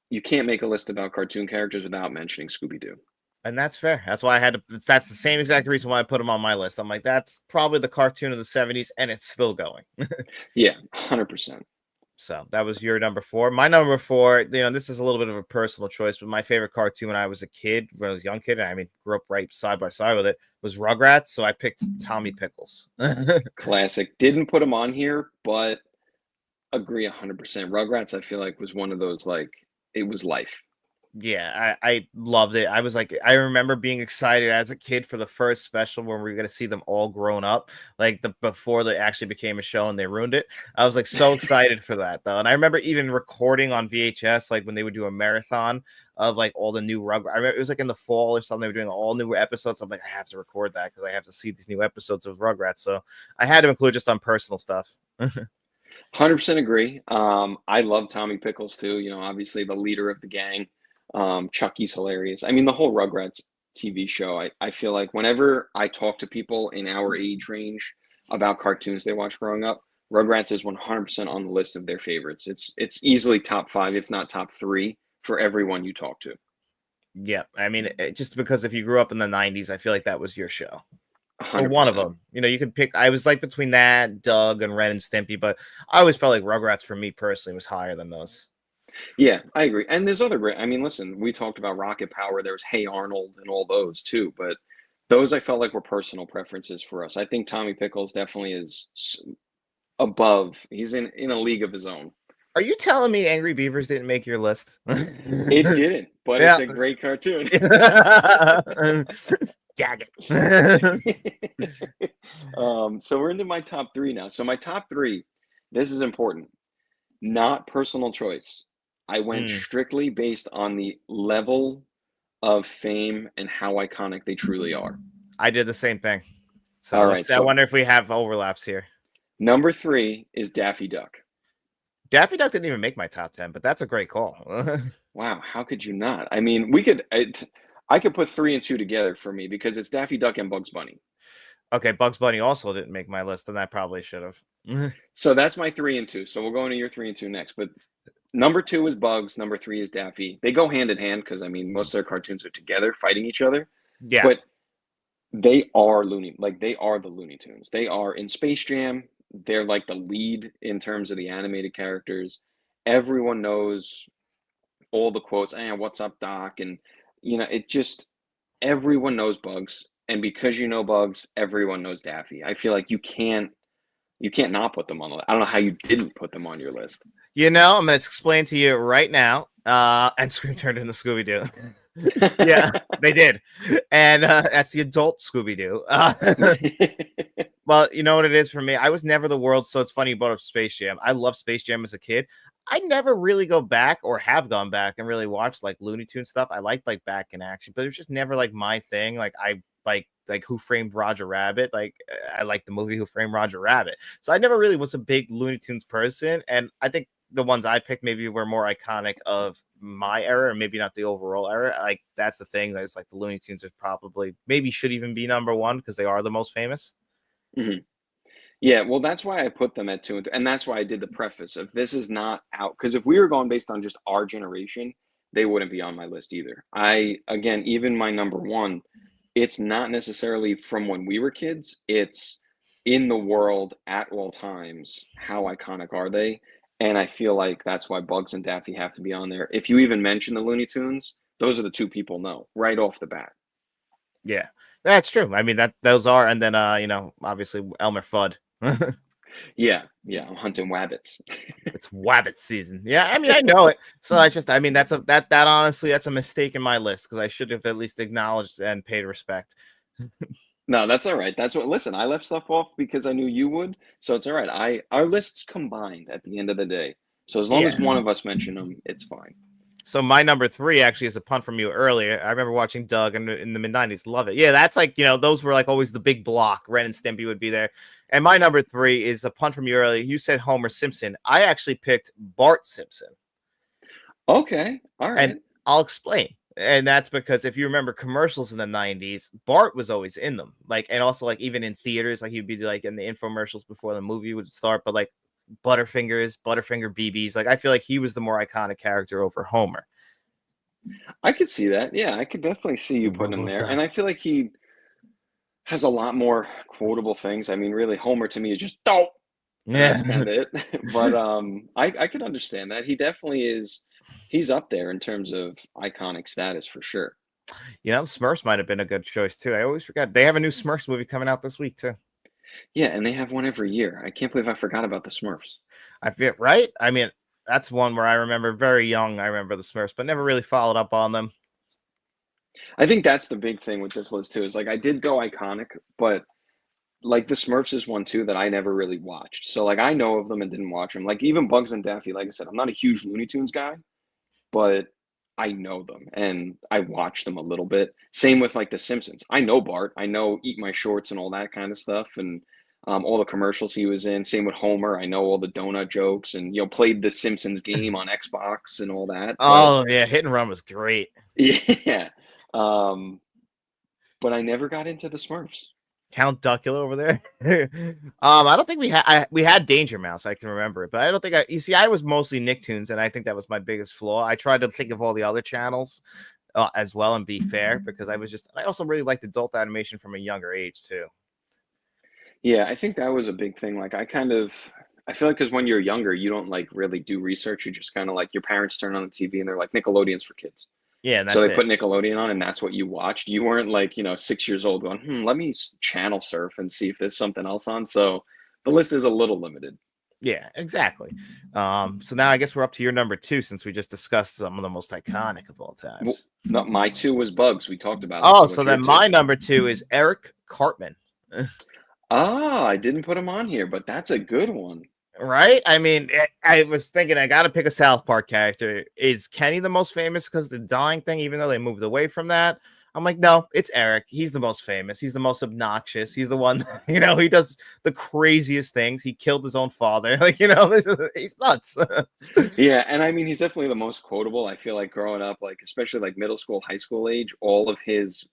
make a list about cartoon characters without mentioning Scooby Doo. And that's fair. That's why I had to. That's the same exact reason why I put him on my list. I'm like, that's probably the cartoon of the 70s, and it's still going. Yeah, 100%. So that was your number four. My number four, this is a little bit of a personal choice, but my favorite cartoon when I was a kid, when I was a young kid, and I mean, grew up right side by side with it, was Rugrats. So I picked Tommy Pickles. Classic. Didn't put him on here, but agree 100%. Rugrats, I feel like, was one of those, it was life. Yeah, I loved it. I remember being excited as a kid for the first special when we were gonna see them all grown up, before they actually became a show and they ruined it. I was like so excited for that though, and I remember even recording on VHS like when they would do a marathon of like all the new Rugrats. I remember it was like in the fall or something. They were doing all new episodes. I'm like, I have to record that because I have to see these new episodes of Rugrats. So I had to include just on personal stuff. 100% agree. I love Tommy Pickles too. Obviously the leader of the gang. Chucky's hilarious. I mean, the whole Rugrats TV show. I feel like whenever I talk to people in our age range about cartoons they watched growing up, Rugrats is 100% on the list of their favorites. It's easily top five, if not top three, for everyone you talk to. Yeah, I mean, just because if you grew up in the 90s, I feel like that was your show. Or one of 100%. them. You can pick. I was like between that, Doug, and Ren and Stimpy, but I always felt like Rugrats for me personally was higher than those. Yeah, I agree. And there's other great. I mean, listen, we talked about Rocket Power. There was Hey Arnold and all those too, but those I felt like were personal preferences for us. I think Tommy Pickles definitely is above. He's in a league of his own. Are you telling me Angry Beavers didn't make your list? It didn't, but it's Yeah. a great cartoon. Jag it. So we're into my top three now. So my top three, this is important, not personal choice. I went Mm, strictly based on the level of fame and how iconic they truly are. I did the same thing. So All right, let's. I so wonder if we have overlaps here. number three is Daffy Duck. Daffy Duck didn't even make my top 10, but that's a great call. Wow, how could you not? I mean, I could put three and two together for me because it's Daffy Duck and Bugs Bunny. Okay, Bugs Bunny also didn't make my list, and I probably should have. So that's my three and two. So we'll go into your three and two next. But number two is Bugs. Number three is Daffy. They go hand in hand because I mean most of their cartoons are together fighting each other. Yeah. But they are they are the Looney Tunes. They are in Space Jam. They're like the lead in terms of the animated characters. Everyone knows all the quotes. And what's up, Doc? And it just everyone knows Bugs. And because you know Bugs, everyone knows Daffy. I feel like you can't not put them on the list. I don't know how you didn't put them on your list. I'm going to explain to you right now. And Scream turned into Scooby Doo. Yeah, they did. And that's the adult Scooby Doo. Well, you know what it is for me? I was never the world. So it's funny you brought up Space Jam. I love Space Jam as a kid. I never really go back or have gone back and really watched like Looney Tune stuff. I liked like back in action, but it was just never like my thing. Like I like Who Framed Roger Rabbit. Like I like the movie Who Framed Roger Rabbit. So I never really was a big Looney Tunes person. And I think the ones I picked maybe were more iconic of my era, and maybe not the overall era. Like that's the thing. That's like the Looney Tunes is probably maybe should even be number one because they are the most famous. Mhm. Yeah, well, that's why I put them at 2 and 3, and that's why I did the preface of this is not out because if we were going based on just our generation, they wouldn't be on my list either. I again, even my number 1, it's not necessarily from when we were kids, it's in the world at all times, how iconic are they? And I feel like that's why Bugs and Daffy have to be on there. If you even mention the Looney Tunes, those are the 2 people know right off the bat. Yeah, that's true. I mean that those are, and then obviously Elmer Fudd. Yeah, yeah, I'm hunting wabbits. It's Wabbit season. Yeah, I mean I know it. So I just I mean that's a that honestly that's a mistake in my list because I should have at least acknowledged and paid respect. No, that's all right. That's what listen, I left stuff off because I knew you would, so it's all right. Our lists combined at the end of the day. So as long Yeah. as one of us mention them, it's fine. So my number three actually is a punt from you earlier. I remember watching Doug in the mid-90s. Love it. Yeah, that's like, those were like always the big block. Ren and Stimpy would be there. And my number three is a punt from you earlier. You said Homer Simpson. I actually picked Bart Simpson. Okay. All And right. I'll explain. And that's because if you remember commercials in the 90s, Bart was always in them. Like, and also like even in theaters, like he'd be like in the infomercials before the movie would start, but like Butterfinger BBs. Like I feel like he was the more iconic character over Homer. I could see that. Yeah, I could definitely see you putting him there. And I feel like he has a lot more quotable things. I mean, really, Homer to me is just dope. And that's Yeah. kind of it. But I could understand that. He definitely is he's up there in terms of iconic status for sure. Smurfs might have been a good choice too. I always forgot. They have a new Smurfs movie coming out this week too. Yeah, and they have one every year. I can't believe I forgot about the Smurfs. I feel right. I mean, that's one where I remember very young. I remember the Smurfs, but never really followed up on them. I think that's the big thing with this list too, is like I did go iconic, but like the Smurfs is one too that I never really watched. So like I know of them and didn't watch them. Like even Bugs and Daffy, like I said, I'm not a huge Looney Tunes guy, but I know them and I watch them a little bit. Same with like The Simpsons. I know Bart. I know Eat My Shorts and all that kind of stuff and all the commercials he was in. Same with Homer. I know all the donut jokes and played the Simpsons game on Xbox and all that. But Oh yeah, Hit and Run was great. yeah, um, but I never got into the Smurfs. Count Duckula over there. I don't think we had Danger Mouse. I can remember it, but I don't think You see, I was mostly Nicktoons, and I think that was my biggest flaw. I tried to think of all the other channels as well and be fair because I also really liked adult animation from a younger age too. Yeah, I think that was a big thing. Like I feel like because when you're younger, you don't like really do research. You just kind of like your parents turn on the TV and they're like Nickelodeon's for kids. Yeah, and So that's they it. put Nickelodeon on, and that's what you watched. You weren't like 6 years old going, let me channel surf and see if there's something else on. So the list is a little limited. Yeah, exactly. So now I guess we're up to your number two since we just discussed some of the most iconic of all Well, times. no, my two was Bugs. We talked about it. Oh, So so what's your then two? my number two is Eric Cartman. Ah, I didn't put him on here, but that's a good one. Right? I mean, I was thinking I got to pick a South Park character. Is Kenny the most famous because the dying thing, even though they moved away from that? I'm like, no, it's Eric. He's the most famous. He's the most obnoxious. He's the one, he does the craziest things. He killed his own father. Like, he's nuts. Yeah, and I mean he's definitely the most quotable. I feel like growing up, like especially like middle school, high school age, all of his,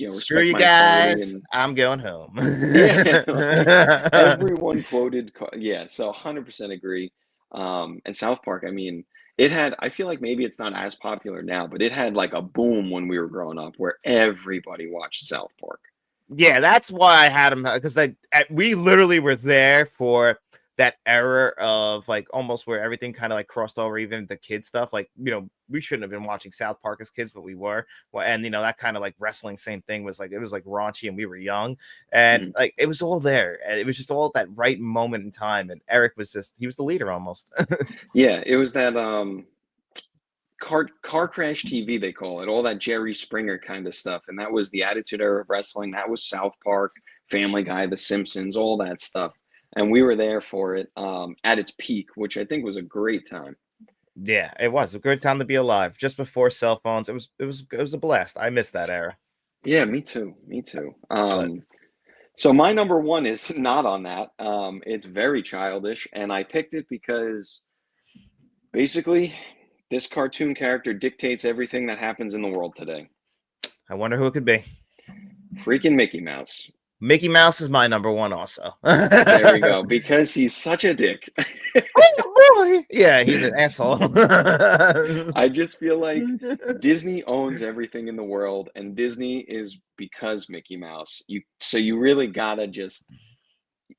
Screw respect you my authority guys. and I'm going home. yeah, like everyone quoted. Yeah, so 100% agree. And South Park, I mean, I feel like maybe it's not as popular now, but it had like a boom when we were growing up where everybody watched South Park. Yeah, that's why I had him because we literally were there for that era of like almost where everything kind of like crossed over, even the kid stuff. Like, we shouldn't have been watching South Park as kids, but we were. Well, and that kind of like wrestling, same thing was like it was like raunchy and we were young and Mhm. like it was all there. And it was just all at that right moment in time. And Eric he was the leader almost. Yeah, it was that car crash TV they call it, all that Jerry Springer kind of stuff, and that was the Attitude Era of wrestling. That was South Park, Family Guy, The Simpsons, all that stuff, and we were there for it at its peak, which I think was a great time. Yeah, it was a good time to be alive. Just before cell phones. It was a blast. I miss that era. Yeah, me too. Me too. But So my number one is not on that. It's very childish, and I picked it because Basically, this cartoon character dictates everything that happens in the world today. I wonder who it could be. Freaking Mickey Mouse. Mickey Mouse is my number one also. There we go. Because he's such a dick. Oh, boy. Yeah, he's an asshole. I just feel like Disney owns everything in the world, and Disney is because Mickey Mouse. You really gotta just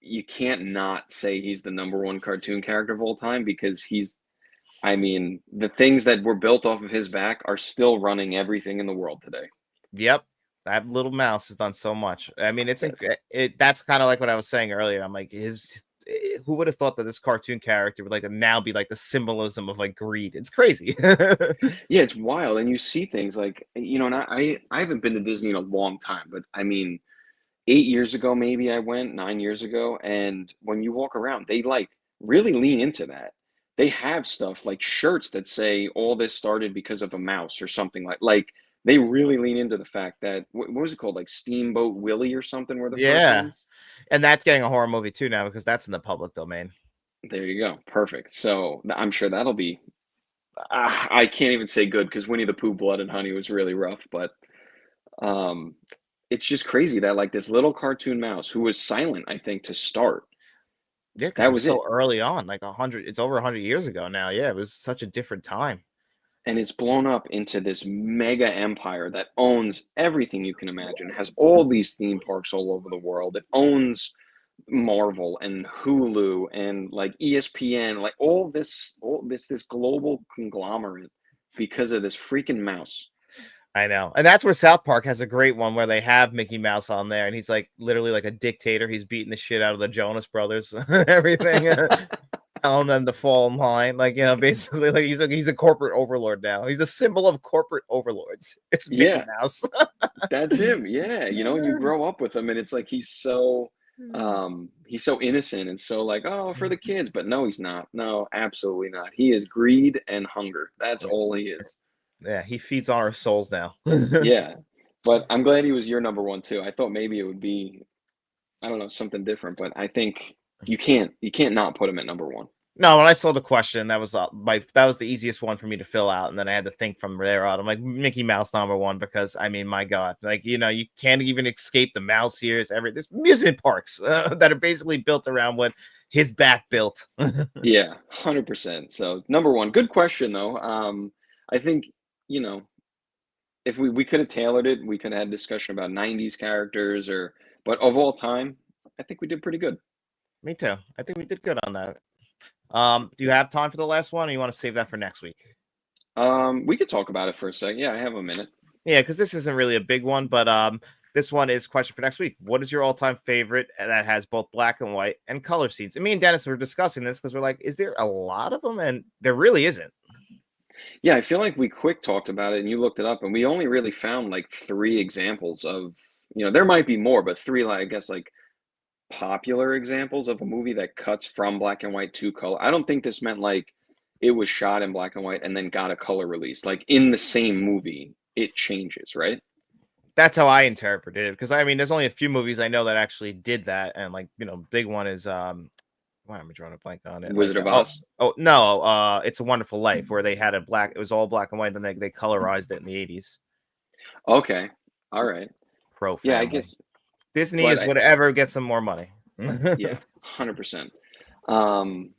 you can't not say he's the number one cartoon character of all time because I mean, the things that were built off of his back are still running everything in the world today. Yep. That little mouse has done so much. I mean, that's kind of like what I was saying earlier. I'm like, who would have thought that this cartoon character would like now be like the symbolism of like greed? It's crazy. Yeah, it's wild, and you see things like and I haven't been to Disney in a long time, but I mean, 8 years ago maybe I went, 9 years ago, and when you walk around, they like really lean into that. They have stuff like shirts that say all this started because of a mouse or something like they really lean into the fact that what was it called, like Steamboat Willie or something were the first Yeah. ones. And that's getting a horror movie too now because that's in the public domain. There you go, perfect. So I'm sure that'll be. I can't even say good because Winnie the Pooh Blood and Honey was really rough, but um, it's just crazy that like this little cartoon mouse who was silent, I think, to start. Yeah, because it That was was so it. early on, like 100. It's over 100 years ago now. Yeah, it was such a different time. And it's blown up into this mega empire that owns everything you can imagine, has all these theme parks all over the world. It owns Marvel and Hulu and like ESPN, like all this global conglomerate because of this freaking mouse. I know. And that's where South Park has a great one where they have Mickey Mouse on there and he's like literally like a dictator. He's beating the shit out of the Jonas Brothers, everything, telling them to fall in line. Like, basically like he's a corporate overlord now. He's a symbol of corporate overlords. It's Mickey Yeah, Mouse. that's him. Yeah, and you grow up with him and it's like he's so innocent and so like, oh, for the kids, but no, he's not. No, absolutely not. He is greed and hunger. That's all he is. Yeah, he feeds on our souls now. Yeah. But I'm glad he was your number one too. I thought maybe it would be, I don't know, something different, but I think you can't not put him at number one. No, when I saw the question, that was the easiest one for me to fill out, and then I had to think from there on. I'm like Mickey Mouse number one because I mean, my God, like you can't even escape the mouse here. There's amusement parks that are basically built around what his back built. Yeah, 100%. So number one, good question though. I think, you know, if we could have tailored it, we could have had a discussion about 90s characters but of all time, I think we did pretty good. Me too. I think we did good on that. Do you have time for the last one, or you want to save that for next week? We could talk about it for a second. Yeah, I have a minute. Yeah, because this isn't really a big one, but this one is question for next week. What is your all-time favorite that has both black and white and color scenes? And me and Dennis were discussing this because we're like, is there a lot of them? And there really isn't. Yeah, I feel like we quick talked about it and you looked it up and we only really found like three examples of, there might be more, but three, like, I guess, like popular examples of a movie that cuts from black and white to color. I don't think this meant like it was shot in black and white and then got a color release. Like in the same movie, it changes, right? That's how I interpreted it. Because I mean, there's only a few movies I know that actually did that, and like big one is why am I drawing a blank on it? Like Wizard of Oz. no, It's a Wonderful Life, where they had it was all black and white, and then they colorized it in the 80s. Okay. All right. Pro Yeah, I family. guess, Disney but is whatever gets them more money. yeah, 100%. Um,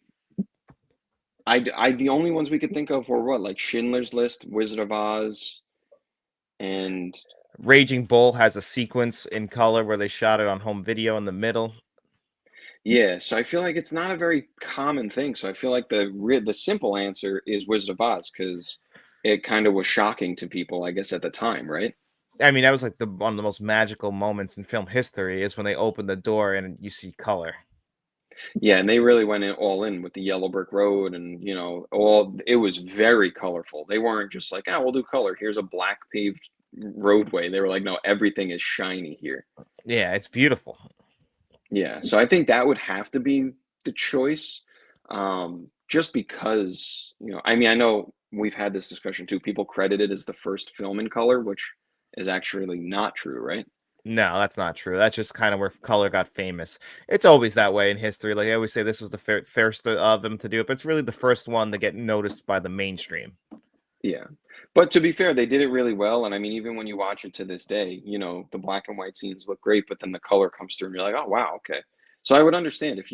the only ones we could think of were what, like Schindler's List, Wizard of Oz, and Raging Bull has a sequence in color where they shot it on home video in the middle. yeah. So I feel like it's not a very common thing. So I feel like the simple answer is Wizard of Oz because it kind of was shocking to people, I guess, at the time, right? I mean, that was like one of the most magical moments in film history is when they open the door and you see color. Yeah, and they really went all in with the yellow brick road, and all it was very colorful. They weren't just like, "Ah, we'll do color. Here's a black paved roadway." They were like, "No, everything is shiny here." Yeah, it's beautiful. Yeah, so I think that would have to be the choice, just because I mean, I know we've had this discussion too. People credit it as the first film in color, which is actually not true, right? No, that's not true. That's just kind of where color got famous. It's always that way in history. Like I always say, this was the first of them to do it, but it's really the first one to get noticed by the mainstream. Yeah. But to be fair, they did it really well. And I mean, even when you watch it to this day, the black and white scenes look great, but then the color comes through and you're like, oh, wow, okay. So I would understand if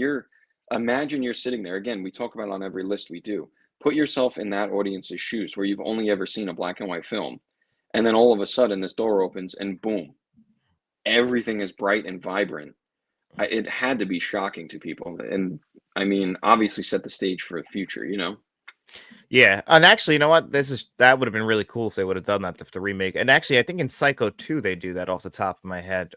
imagine you're sitting there. Again, we talk about it on every list we do. Put yourself in that audience's shoes where you've only ever seen a black and white film. And then all of a sudden, this door opens and boom, everything is bright and vibrant. It had to be shocking to people. And I mean, obviously set the stage for the future. Yeah, and actually, you know what? That would have been really cool if they would have done that the remake. And actually, I think in Psycho 2 they do that off the top of my head,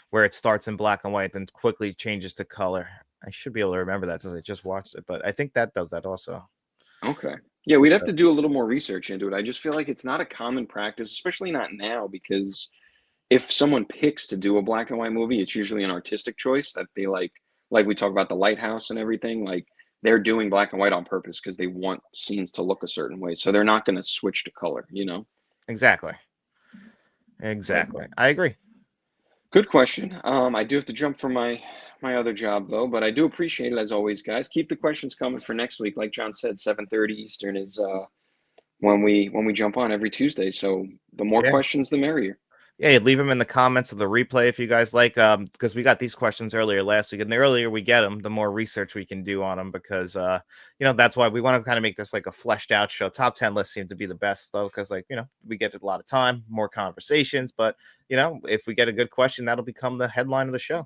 where it starts in black and white and quickly changes to color. I should be able to remember that since I just watched it, but I think that does that also. Okay. Yeah, we'd have So to do a little more research into it. I just feel like it's not a common practice, especially not now, because if someone picks to do a black and white movie, it's usually an artistic choice that they like we talk about the lighthouse and everything, like they're doing black and white on purpose because they want scenes to look a certain way. So they're not going to switch to color. exactly, But exactly. I agree. good question. I do have to jump for my other job though, but I do appreciate it as always, guys. Keep the questions coming for next week. Like John said, 7:30 Eastern is when we jump on every Tuesday. So the more Yeah. questions, the merrier. Yeah, leave them in the comments of the replay if you guys like, because we got these questions earlier last week, and the earlier we get them, the more research we can do on them. Because that's why we want to kind of make this like a fleshed out show. Top 10 lists seem to be the best though, because we get a lot of time, more conversations. But if we get a good question, that'll become the headline of the show.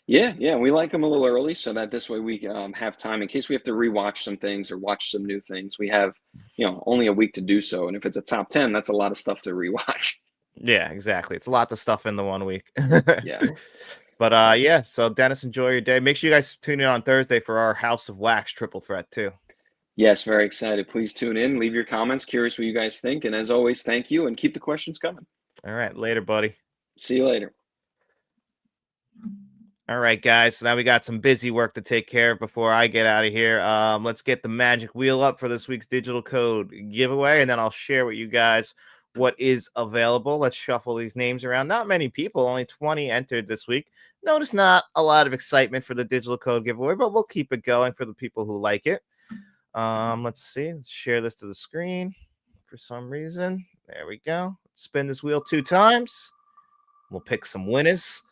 Yeah, yeah, we like them a little early so that this way we have time in case we have to rewatch some things or watch some new things. We have only a week to do so, and if it's a top 10, that's a lot of stuff to rewatch. Yeah, exactly. It's a lot of stuff in the 1 week. Yeah. But But yeah. So Dennis, enjoy your day. Make sure you guys tune in on Thursday for our House of Wax triple threat too. yes, very excited. Please tune in, leave your comments. Curious what you guys think, and as always, thank you, and keep the questions coming. All right, later, buddy. See you later. All right, guys. So now we got some busy work to take care of before I get out of here. Let's get the magic wheel up for this week's digital code giveaway, and then I'll share with you guys what is available. Let's shuffle these names around. Not many people, only 20 entered this week. Notice not a lot of excitement for the digital code giveaway, but we'll keep it going for the people who like it. Let's see. Let's share this to the screen for some reason. There we go. Spin this wheel 2 times. We'll pick some winners.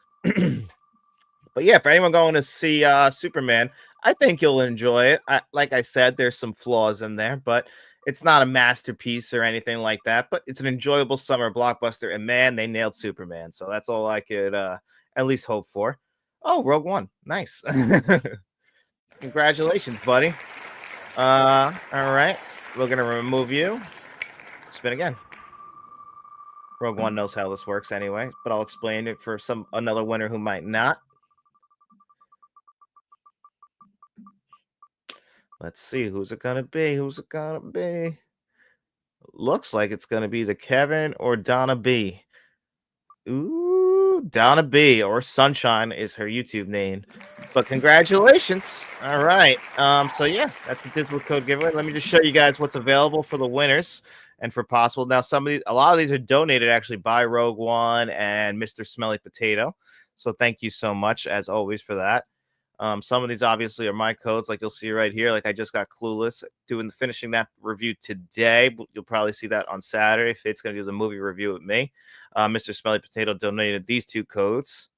But yeah, for anyone going to see Superman, I think you'll enjoy it. Like I said, there's some flaws in there, but it's not a masterpiece or anything like that. But it's an enjoyable summer blockbuster, and man, they nailed Superman. So that's all I could at least hope for. Oh, Rogue One, nice. Congratulations, buddy. All right, we're gonna remove you. Spin again. Rogue One knows how this works anyway, but I'll explain it for another winner who might not. Let's see. Who's it going to be? Who's it going to be? Looks like it's going to be the Kevin or Donna B. Ooh, Donna B, or Sunshine is her YouTube name. But congratulations. All right. So yeah, that's the digital code giveaway. Let me just show you guys what's available for the winners and for possible. Now, a lot of these are donated actually by Rogue One and Mr. Smelly Potato. So thank you so much, as always, for that. Some of these obviously are my codes, like you'll see right here. Like I just got Clueless finishing that review today. You'll probably see that on Saturday. Fate's going to do the movie review with me. Mr. Smelly Potato donated these 2 codes.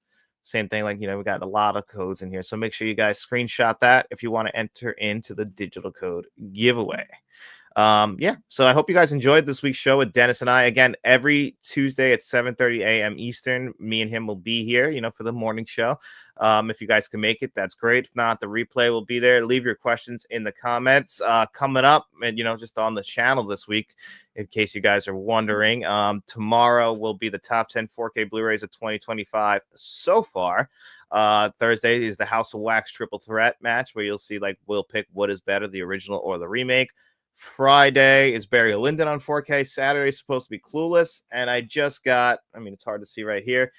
Same thing, like we got a lot of codes in here. So make sure you guys screenshot that if you want to enter into the digital code giveaway. Yeah, so I hope you guys enjoyed this week's show with Dennis and I. Again, every Tuesday at 7:30 a.m. Eastern, me and him will be here, for the morning show. If you guys can make it, that's great. If not, the replay will be there. Leave your questions in the comments. Coming up, and just on the channel this week, in case you guys are wondering, tomorrow will be the top 10 4K Blu-rays of 2025 so far. Thursday is the House of Wax triple threat match, where you'll see we'll pick what is better, the original or the remake. Friday is Barry Lyndon on 4K. Saturday is supposed to be Clueless. And I just got, it's hard to see right here,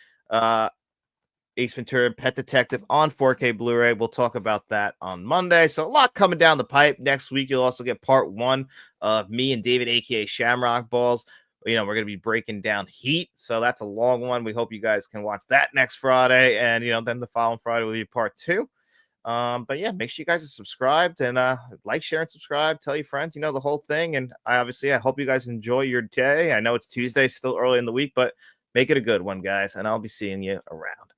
Ace Ventura Pet Detective on 4K Blu-ray. We'll talk about that on Monday. So a lot coming down the pipe. Next week, you'll also get part 1 of me and David, a.k.a. Shamrock Balls. we're going to be breaking down Heat. So that's a long one. We hope you guys can watch that next Friday. And, then the following Friday will be part 2. But yeah, make sure you guys are subscribed and like, share, and subscribe. Tell your friends, the whole thing. And I hope you guys enjoy your day. I know it's Tuesday, still early in the week, but make it a good one, guys. And I'll be seeing you around.